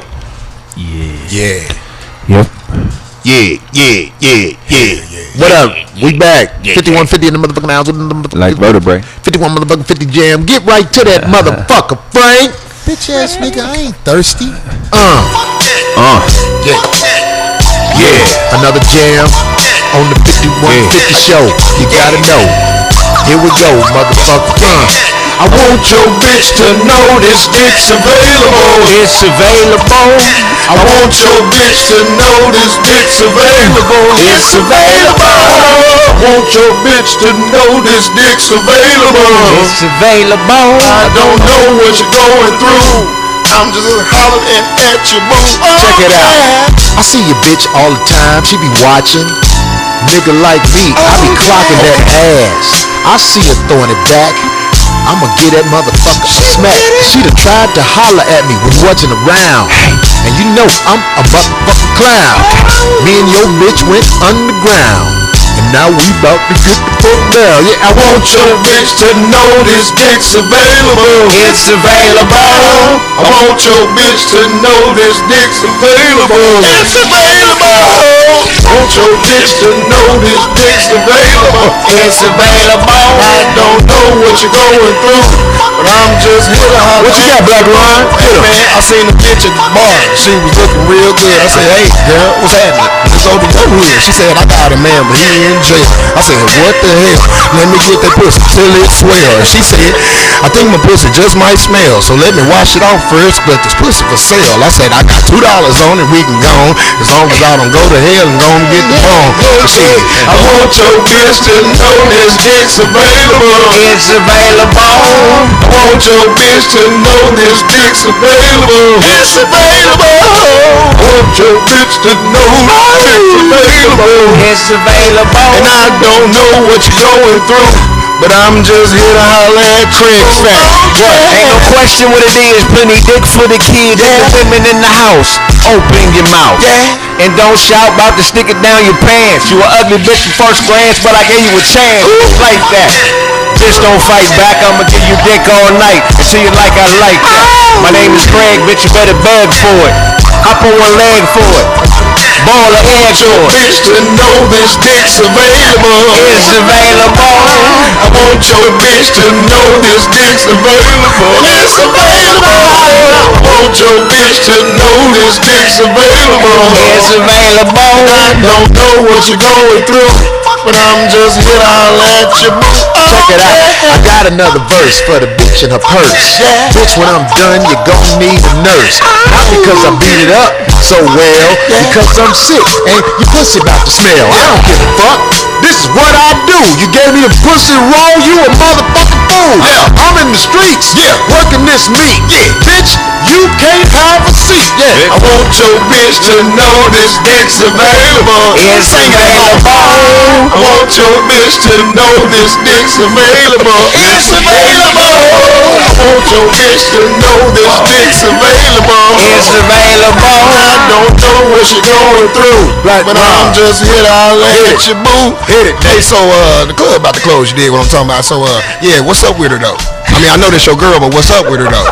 Yeah. Yep. Yeah. What up? We back. 5150 in the motherfucking house. Like vertebrae. 51 motherfucking 50 jam. Get right to that motherfucker, Frank. Bitch ass nigga, I ain't thirsty. Yeah. Another jam on the 5150 show. You gotta know. Here we go, motherfucker. I want your bitch to know this dick's available. It's available. I want your bitch to know this dick's available. It's available. I want your bitch to know this dick's available. It's available. I don't know what you're going through. I'm just hollering at you, boo. Check it out. I see your bitch all the time. She be watching. Nigga like me, I be clocking that ass. I see her throwing it back. I'ma get that motherfucker smack. She done tried to holler at me when you wasn't around. And you know I'm a motherfucking clown. Me and your bitch went underground. And now we bout to get the fuck down. Yeah, I want Your bitch to know this dick's available. It's available. I want your bitch to know this dick's available. It's available. I want your bitch to know this dick's available. It's available. I don't know what you're going through, but I'm just here to holler. What you got, Blaq Ron? Hey man, I seen the bitch at the bar. She was looking real good. I said, hey girl, what's happening? Let's go to your hood. She said, I got a man, but he in jail. I said, what the hell? Let me get that pussy till it swell. And she said, I think my pussy just might smell, so let me wash it off first, but this pussy for sale. I said, I got $2 on it, we can go on, as long as I don't go to hell and go and get the bone. Shit, I want your bitch to know this dick's available. It's available. I want your bitch to know this dick's available. It's available. I want your bitch to know this dick's available. It's available. And I don't know what you're going through, but I'm just here to holler at tricks. Ain't no question what it is. Plenty dick for the kids and the women in the house. Open your mouth. And don't shout about to stick it down your pants. You an ugly bitch at first glance, but I gave you a chance. Like that. Bitch, don't fight back. I'ma give you dick all night until you like I like that. My name is Craig, bitch. You better beg for it. Hop on one leg for it. Ball of egg for it. Bitch to know this dick's available. It's available. I want your bitch to know this dick's available. It's available. I want your bitch to know this dick's available. It's available. I don't know what you're going through, but I'm just here to holler at you. Check it out. I got another verse for the bitch in her purse. Bitch, when I'm done, you gon' need a nurse. Not because I beat it up so well, because I'm sick and your pussy about to smell. I don't give a fuck. This is what I do. You gave me a pussy roll, you a motherfucking fool. I'm in the streets, working this meat. Bitch, you can't have a seat. I want your bitch to know this dick's available. It's available. I want your bitch to know this dick's available. It's available. I want your bitch to know this dick's available. It's available. I don't know what you're going through, but I'm just here to holler at you, boo. Hit it. Hey, so the club about to close. You dig what I'm talking about? So yeah, what's up with her though? I mean, I know that's your girl, but what's up with her though?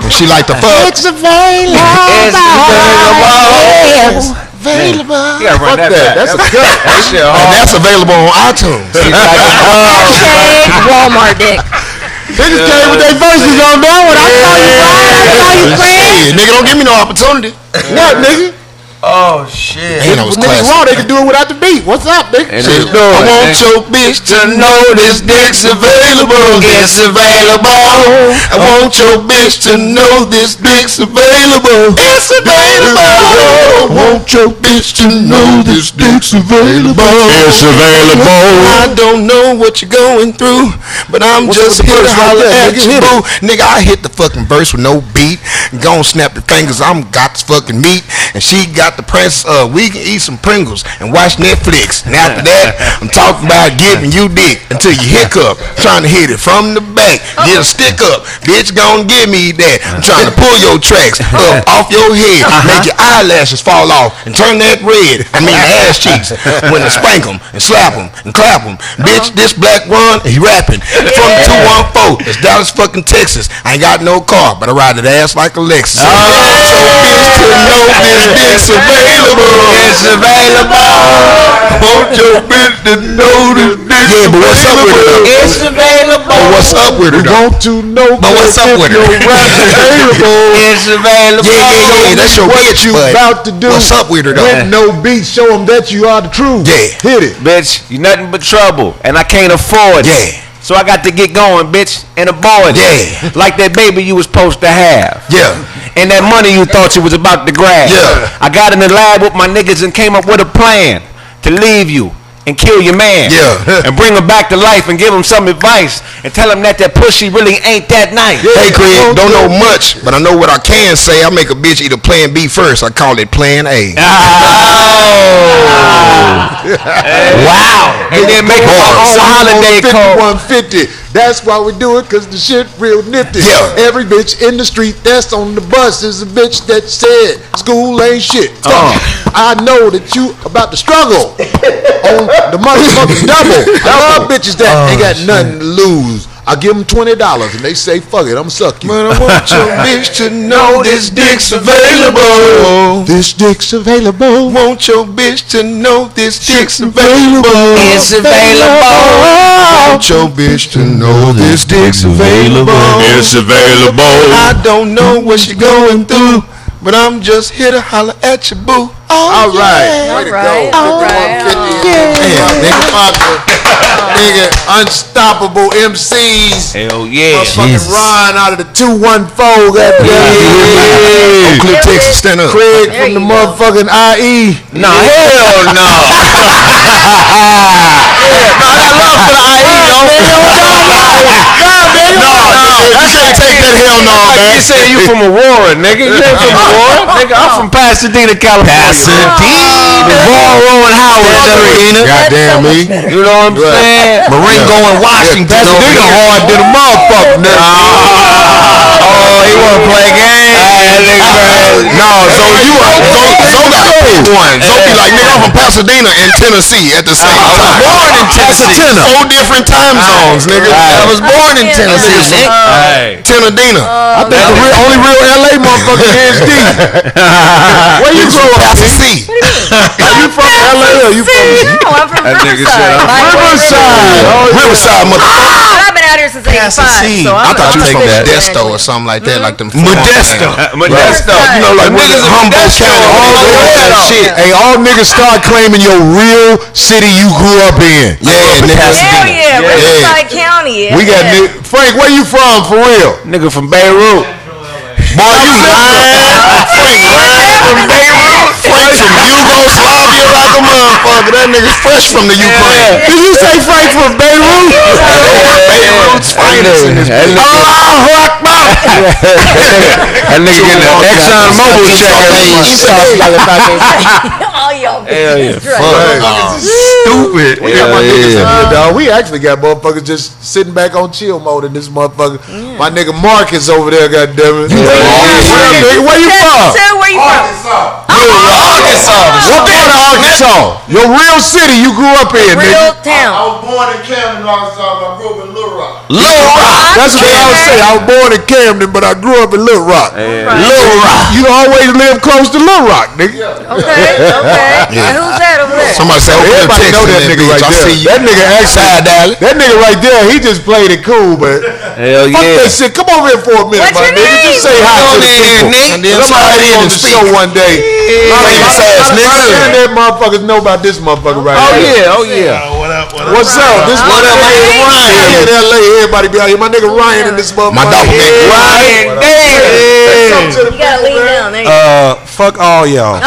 If she like the fuck? It's available. It's available. Available. You gotta run that back. That's a cut. That shit And hard. that's available on iTunes. Hashtag Walmart dick. Niggas came with their verses on that one. I saw you, Brian. I saw you, Fred. Shit, nigga, don't give me no opportunity. What, nigga? Oh shit. Man, that was Niggas classic. raw, they can do it without the beat. What's up, nigga? And Shit, it's I want your bitch to know this dick's available. It's available. I want your bitch to know this dick's available. It's available. I want your bitch to know this dick's available. It's available. I don't know what you're going through, but I'm What's just up with the here to verse right holler there, at nigga? you, Hit boo. Nigga, I hit the fucking verse with no beat. Gon' snap the fingers, I'm got this fucking meat. and she got the princess of we can eat some Pringles and watch Netflix. And after that, I'm talking about giving you dick until you hiccup, trying to hit it from the back, get a stick up, bitch gon' give me that. I'm trying to pull your tracks up off your head, make your eyelashes fall off and turn that red. I mean ass cheeks when I spank them and slap them and clap them. Bitch, this Blaq Ron, he rapping from the 214. It's Dallas fucking Texas. I ain't got no car, but I ride that ass like a Lexus. So bitch to know this dick's available. It's available. Want your bitch to know this dick's available. Yeah, but what's up with her? It's available. But what's up with her? Want to know? But what's up with her? It's available. Yeah, that's your what bitch. you about to do. What's up with her though? With no beat, show them that you are the truth. Yeah. Hit it. Bitch, you nothing but trouble, and I can't afford it. Yeah. So I got to get going, bitch, and abort it. Yeah. Like that baby you was supposed to have. Yeah. And that money you thought you was about to grab. Yeah. I got in the lab with my niggas and came up with a plan to leave you and kill your man. Yeah. And bring him back to life and give him some advice and tell him that pussy really ain't that nice. Yeah. Hey Craig, don't know much, but I know what I can say. I make a bitch eat a plan B first. I call it plan A. Wow. And then make our own holiday code. 5150. That's why we do it, cause the shit real nifty. Yeah. Every bitch in the street that's on the bus is a bitch that said school ain't shit. I know that you about to struggle on the motherfucking double. I love bitches that ain't got nothing to lose. I give them $20 and they say, fuck it, I'm suck you. But I want your bitch to know this dick's available. This dick's available. Want your bitch to know this dick's available. It's available. Want your bitch to know this dick's available. It's available. I don't know what she going through, but I'm just here to holler at you, boo. All right. Way to Alright, go. alright, 5150. Nigga, unstoppable MCs. Hell yeah. Motherfucking Ron out of the 214. Oak Cliff, Texas, stand up. Craig There from the you go. motherfucking IE. No, hell no. You can't take that hell no, man. You say you from Aurora, nigga. You ain't from Aurora. Nigga, I'm from Pasadena, California. The ball rolling Howard Street. Goddamn me. You know what I'm saying? Marengo in Washington. Pasadena hard than a motherfucker, nigga. Oh, he wanna play games. No, so you are Zo got to pick one. Zo be like, nigga, I'm from Pasadena and Tennessee at the same time. Born in Tennessee. 4 different time zones, nigga. I was born in Tennessee, nigga. Tennadena. I think the only real LA motherfucker is D. Where you grow up? Tennessee. Are you from LA or you from? No, I'm from Riverside. Riverside, motherfucker. I've been out here since '85, so I I'm thought you was from officially Modesto or graduated. something like that, like them. Modesto. You know, like Niggas in Humboldt Modesto. County. All the way that up. shit. Hey, all niggas start claiming your real city you grew up in. Yeah, nigga. Hell yeah, Riverside County. We got Frank. Where you from for real? Nigga from Beirut. Boy, you lying. Frank from Beirut. Frank from Yugoslavia like a motherfucker. That nigga fresh from the Ukraine. Did you say Frank from Beirut? Beirut's finest in this bitch. Allahu Akbar. That nigga getting an Exxon Mobil check. All y'all Hell yeah. bitches. Right. Stupid. We got my niggas in here, dog. We actually got motherfuckers just sitting back on chill mode in this motherfucker. My nigga Marcus over there, goddammit. Where you from? Where you from? Arkansas. What part of Arkansas? Your real city you grew up in, Real nigga. town. was born in Camden, Arkansas, but I grew up in Little Rock. Little Rock. That's what I always say. I was born in Camden, but I grew up in Little Rock. Little Rock. You always live close to Little Rock, nigga. Okay. And who's that over there? Somebody say, Everybody know that nigga right there. That nigga actually, that nigga right there, he just played it cool, but Hell fuck yeah. that shit. Come over here for a minute, What's my your nigga. name? Just say hi to the people. And then Somebody on the show one day. Famous ass nigga. That motherfuckers know about this motherfucker right Oh here. yeah, oh yeah. What up? What's up? This What up, motherfucker man? Ryan in LA. Everybody be out here. My nigga Ryan in this motherfucker. My dog, man. Ryan Davis. You gotta lean down. There you go. Fuck all y'all. All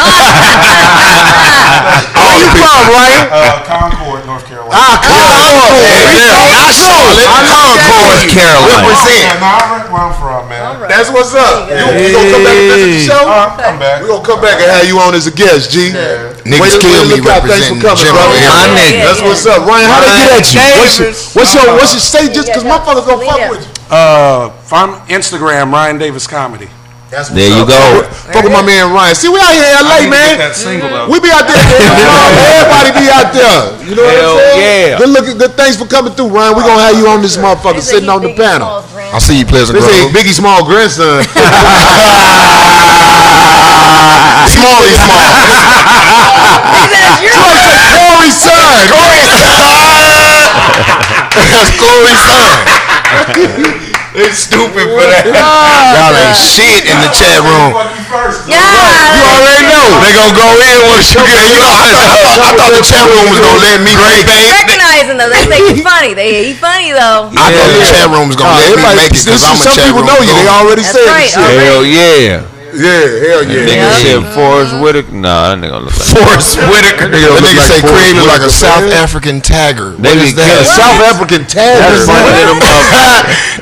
you from, right? Concord, North Carolina. I saw it. North Carolina. Represent. Yeah, no, I rep where I'm from, man. All right. That's what's up. You gonna come back and visit the show? Come back. We gonna come back and have you on as a guest, G. Niggas kill me representing general. My nigga. That's what's up, Ryan. How they get at you? What's your say? Just because motherfuckers gonna fuck with you. Find Instagram, Ryan Davis Comedy. That's There you go. Fuck with my man Ryan. See, we out here in LA, man. That single though. We be out there. Everybody be out there. You know what I'm saying? yeah. Good looking. Good. Thanks for coming through, Ryan. We gonna have you on this motherfucker sitting on the panel. I'll see you, Pleasant This ain't Grove. Biggie Small grandson. Smally small. Corey's son. That's Corey's son. It's stupid for that. Y'all ain't shit in the chat room. Yeah. You already know. They gonna go in once you get. You know, I thought the chat room was gonna let me make it. Recognizing though, they think he's funny. He funny though. I thought the chat room was gonna let me make it because I'm a Some chat people room. know you. They already That's said right. this shit. Hell yeah. Yeah, hell yeah. Nigga said Forrest Whitaker. Nah, that nigga look like Forrest Whitaker. That nigga say created like a South African tagger. What is that? South African tagger. That's funny to them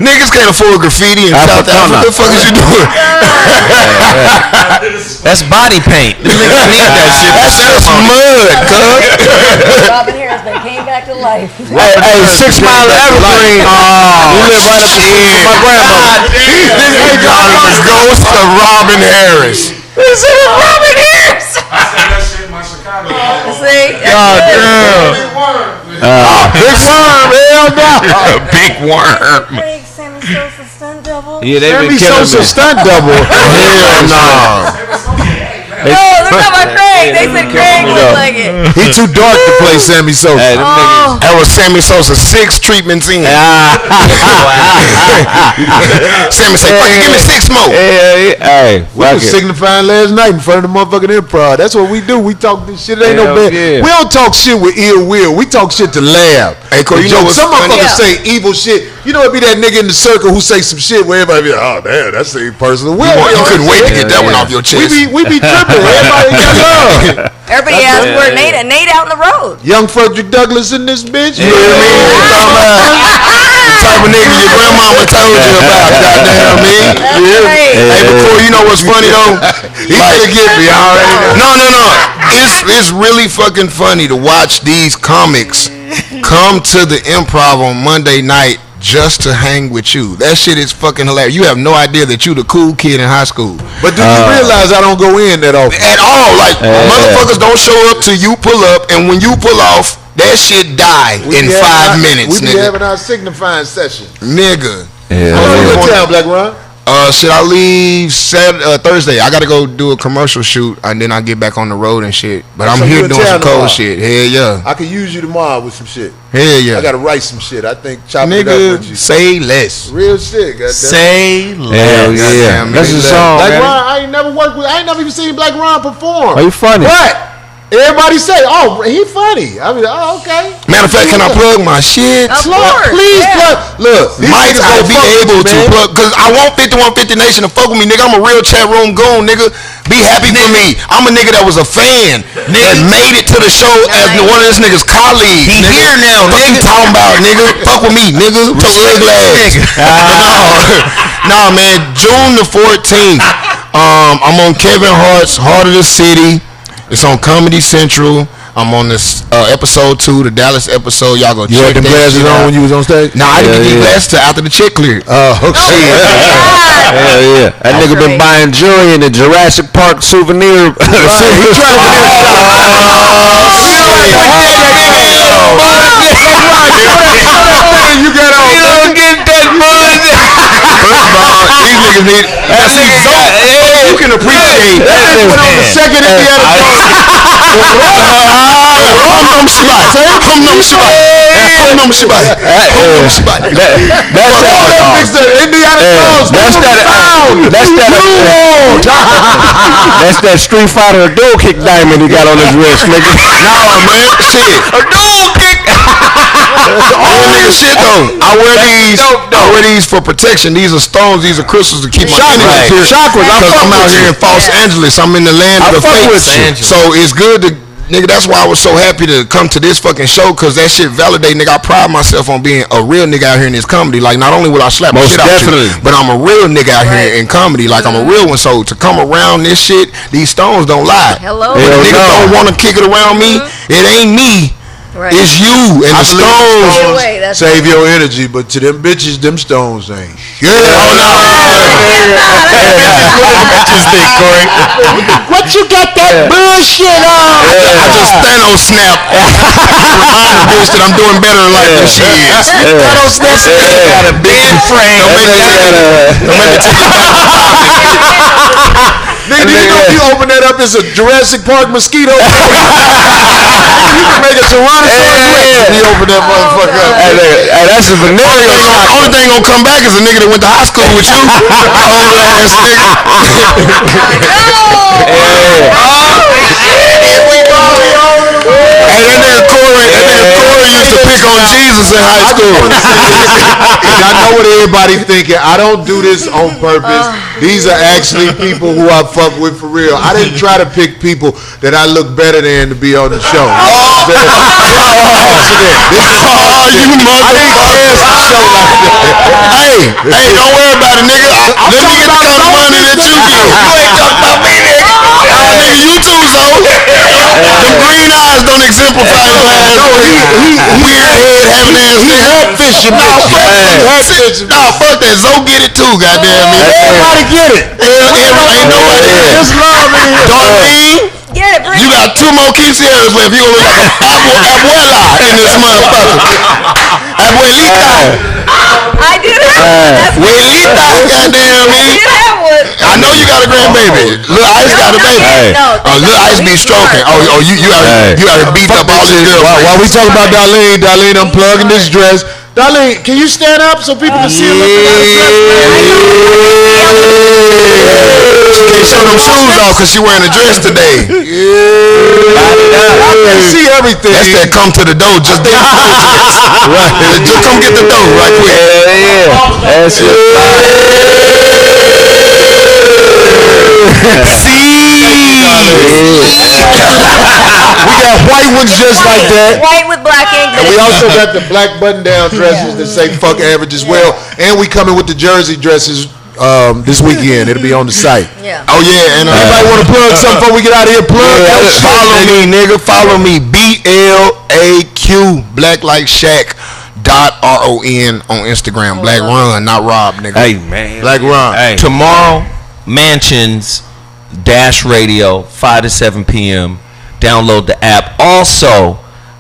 Niggas can't afford graffiti in South Africa. What the fuck is you doing? That's body paint. Them niggas need that shit. That's mud, cuz. Robin Harrison came back to life. Hey, 6 Mile Evergreen. You live right up the street from my grandmother. The ghost of Robin Harris. Is it Robin Harris? I said that shit in my Chicago. See? God damn. Big worm, hell no. Big worm. Craig, Sammy Sosa, stunt double. Yeah, they been Sammy killing Sosa me. stunt double. Hell no. No, they're talking about Craig. They said Craig looked like it. He too dark to play Sammy Sosa. Hey, them niggas. That was Sammy Sosa 6 treatments in. Sammy say, fuck it, give me 6 more. Hey, We fuck was it. signifying last night in front of the motherfucking improv. That's what we do. We talk this shit. It ain't no Hell bad. yeah. We don't talk shit with ill will. We talk shit to laugh. Hey, Corey, you know what's some funny? motherfuckers say evil shit. You know, it be that nigga in the circle who say some shit where everybody be like, oh damn, that's a personal. You couldn't wait to get that one off your chest. We be tripping. Everybody got love. Everybody asked where Nate out in the road. Young Frederick Douglass in this bitch. You know what I mean? The type of nigga your grandmama told you about, goddamn me. Hey, but Corey, you know what's funny though? He gonna get me already. No. It's really fucking funny to watch these comics come to the improv on Monday night just to hang with you. That shit is fucking hilarious. You have no idea that you the cool kid in high school. But do you realize I don't go in that often? At all. Like, motherfuckers don't show up till you pull up, and when you pull off, that shit die in 5 minutes, We be nigga. having our signifying session. Nigga. How long you gonna tell, Blaq Ron? Should I leave Thursday? I gotta go do a commercial shoot, and then I get back on the road and shit. But I'm So here you in doing some town tomorrow? cold shit. Hell yeah. I could use you tomorrow with some shit. Hell yeah. I gotta write some shit. I think chopping it up Nigga, with you. say less. Real shit, goddamn. Say Hell less. yeah. Goddamn, That's a nigga. song, Blaq man. Ron, I ain't never worked with. I ain't never even seen Blaq Ron perform. Are you funny? But everybody say, "Oh, he funny." I mean, oh, okay. Matter of fact, can I plug my shit? Of course. Please yeah. plug. Look, these Might niggas I gonna be fuck with able you, to man. plug? Because I want 5150 Nation to fuck with me, nigga. I'm a real chat room goon, nigga. Be happy for me. I'm a nigga that was a fan that made it to the show as one of this nigga's colleagues. He nigga. here now, Fuck you nigga. talking about, nigga? Fuck with me, nigga. Fuck with glass. No, man. June the 14th. I'm on Kevin Hart's Heart of the City. It's on Comedy Central. I'm on this episode 2, the Dallas episode. Y'all go You check had them that glasses shit on out. when you was on stage? Nah, I didn't get these glasses till after the check cleared. Oh, okay. Hell yeah. That nigga been buying jewelry in the Jurassic Park souvenir. He trying to you got on. You don't get that money. First of all, these niggas need. You can appreciate that. Went on the second Indiana Jones. Hum Shabbat. Fix the Indiana Jones. That's that Street Fighter dual kick diamond he got on his wrist, nigga. Nah, man, shit. A dual kick. All nigga shit though. I wear these for protection. These are stones. These are crystals to keep my enemies here. Chakras. Because I'm out here in Los Angeles. I'm in the land of the fuck with fakes. you. So it's good to nigga, that's why I was so happy to come to this fucking show, cause that shit validate, nigga. I pride myself on being a real nigga out here in this comedy. Like, not only will I slap the Most shit out definitely. you, but I'm a real nigga out here in comedy. Like, I'm a real one. So to come around this shit, these stones don't lie. Hello. When Hell niggas no. don't want to kick it around me, it ain't me. Right. It's you and the Stay stones. away, that's Save your energy, but to them bitches, them stones ain't. Yeah. Oh no. What you got that bullshit on? I just Thanos snap. Remind the bitch that I'm doing better in life than she is. Thanos snap. Got a big frame. Don't make me take it back. Nigga, you know if you open that up, it's a Jurassic Park mosquito. You can make a Tyrannosaurus Rex if you open that motherfucker up. Hey, that's a venereal shock. Only thing gonna come back is a nigga that went to high school with you. Old ass nigga. Hey, that nigga Corey used to pick on Jesus in high school. And I know what everybody thinking. I don't do this on purpose. These are actually people who I fuck with for real. I didn't try to pick people that I look better than to be on the show. You motherfucker. Hey, don't worry about it, nigga. Let me get the kind of money that you get. You ain't talking about me, nigga. Nigga, you too, so. Them green eyes don't exemplify your ass. No, weird head having ass. He head fishing. Nah, fuck that. Zoe get it too, goddamn me. Everybody get it. Ain't nobody. Just love me. Darlene, Get it, bring you it. got 2 more quinceañeras left. You gonna look like abuela in this motherfucker. Abuelita. I did have one. That's Abuelita, goddamn me. I did have one. I know you got a grandbaby. Lil Ice got a baby. No, Lil Ice be stroking. Oh, you gotta beat up all this girl. While we talk about Darlene, I'm plugging this dress. Darlene, can you stand up so people can see a little bit of She can't show them shoes off because she wearing a dress today. I can see everything. That's that come to the door. Just right. Just come get the dough right quick. That's it. We got white ones just like that. White with black ink. And we also got the black button-down dresses that say "fuck average" as well. And we coming with the jersey dresses this weekend. It'll be on the site. Yeah. Oh yeah, and Anybody want to plug something before we get out of here? Plug. follow me, nigga. Follow me. BLAQ Black Like Shaq .RON on Instagram. Blaq Ron, not Rob, nigga. Hey, man. Blaq Ron. Hey. Tomorrow, Mansions Dash Radio, 5 to 7 p.m. Download the app. Also,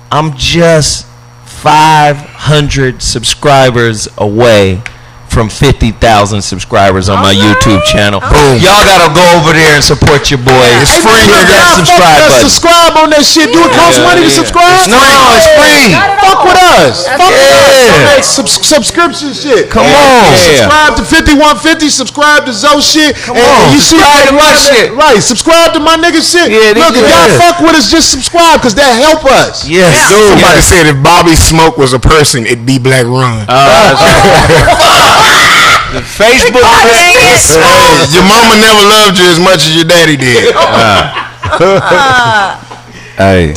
I'm just 500 subscribers away from 50,000 subscribers on my YouTube channel. Boom. Y'all gotta go over there and support your boy. It's Hey, free. man, Hit that subscribe button. Subscribe on that shit. Do it cost money to subscribe? No, it's free. Fuck with us. Fuck with us. On that subscription shit. Come on. Subscribe to 5150. Subscribe to Zoe shit. Come on. You see Subscribe to my shit. Right. Subscribe to my nigga shit. Yeah, Look, if y'all fuck with us, just subscribe because that help us. Yes. Somebody said if Bobby Smoke was a person, it'd be Blaq Ron. The Facebook. Your mama never loved you as much as your daddy did. Hey.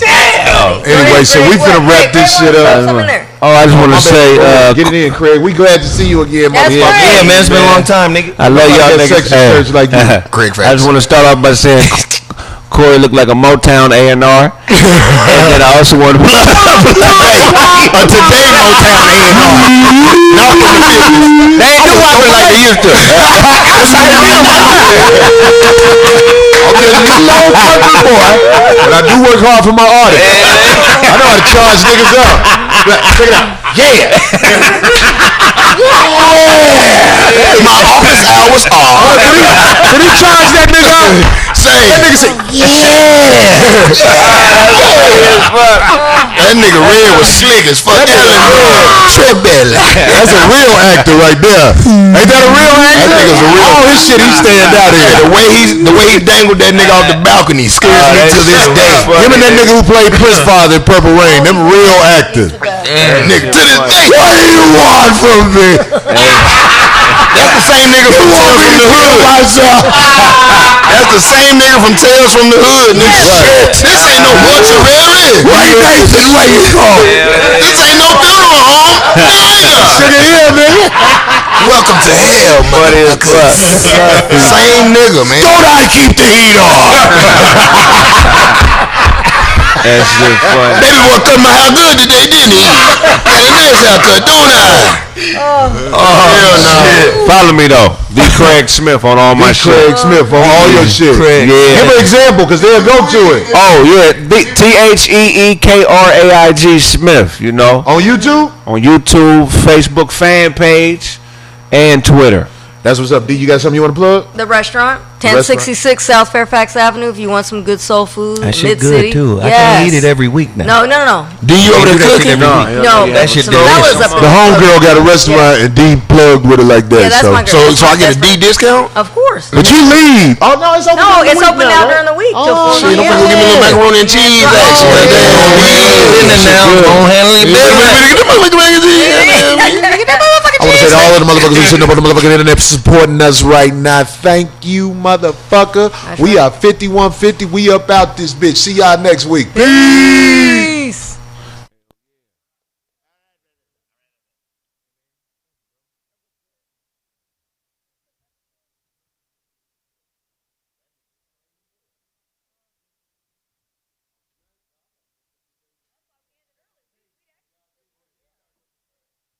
Anyway, so we finna wrap this shit up. Oh, I just want to say, Get it in, Craig. We glad to see you again, That's motherfucker. right. Yeah, man, it's been a long time, nigga. I love y'all That niggas. section church like you. Craig I just want to start off by saying Corey looked like a Motown A&R. And then I also want to today Motown A&R. Not from the 50s. they ain't do walking like they used to. Okay, you low fucking boy, but I do work hard for my artist. I know how to charge niggas up. Check it out. Yeah. My office hours are. Did he charge that nigga up? Say, That nigga say, that nigga Red was slick as fuck. Trebelli. that's a real actor right there. Ain't that a real actor? That nigga's a real. All his shit, he stand out here. The way he dangled that nigga off the balcony scares me to this day. Him and that nigga who played Prince Father in Purple Rain, them real actors. Nigga, to this day. What do you want from me? That's the same nigga from Tales from the Hood. That's the same nigga from Tales from the Hood. Nigga. This ain't no mortuary. Right, Nathan, what you call? This ain't no funeral home. Sugar Hill, nigga. Welcome to hell, motherfucker. Same nigga, man. Don't I keep the heat on? That shit funny. Baby boy cut my hair good today, didn't he? Got a nice haircut, don't I? Hell no. Follow me though. D. Craig Smith on all my shit. Craig Smith on all your shit. Yeah. Give an example, because they'll go to it. Oh yeah, TheEKRAIG Smith. You know, On YouTube? on YouTube, Facebook fan page, and Twitter. That's what's up. D, you got something you want to plug? The restaurant, 1066 South Fairfax Avenue. If you want some good soul food, That shit mid-city. good too. I Yes. can eat it every week now. No. Do you over there cooking? No, That shit so that was delicious. The homegirl got a restaurant and D plugged with it like that. Yeah, that's so. my girl. So I get a D discount? Of course. But you leave. Oh, no, it's open No, during the it's week open now, now right? during the week. till Oh, 4 Shit, I'm p.m. gonna go give me a little macaroni and cheese action. In there now, gonna handle it better. I want to say to all of the motherfuckers who sitting up on the motherfucking internet supporting us right now. Thank you, motherfucker. We are 5150. We up out this bitch. See y'all next week. Peace.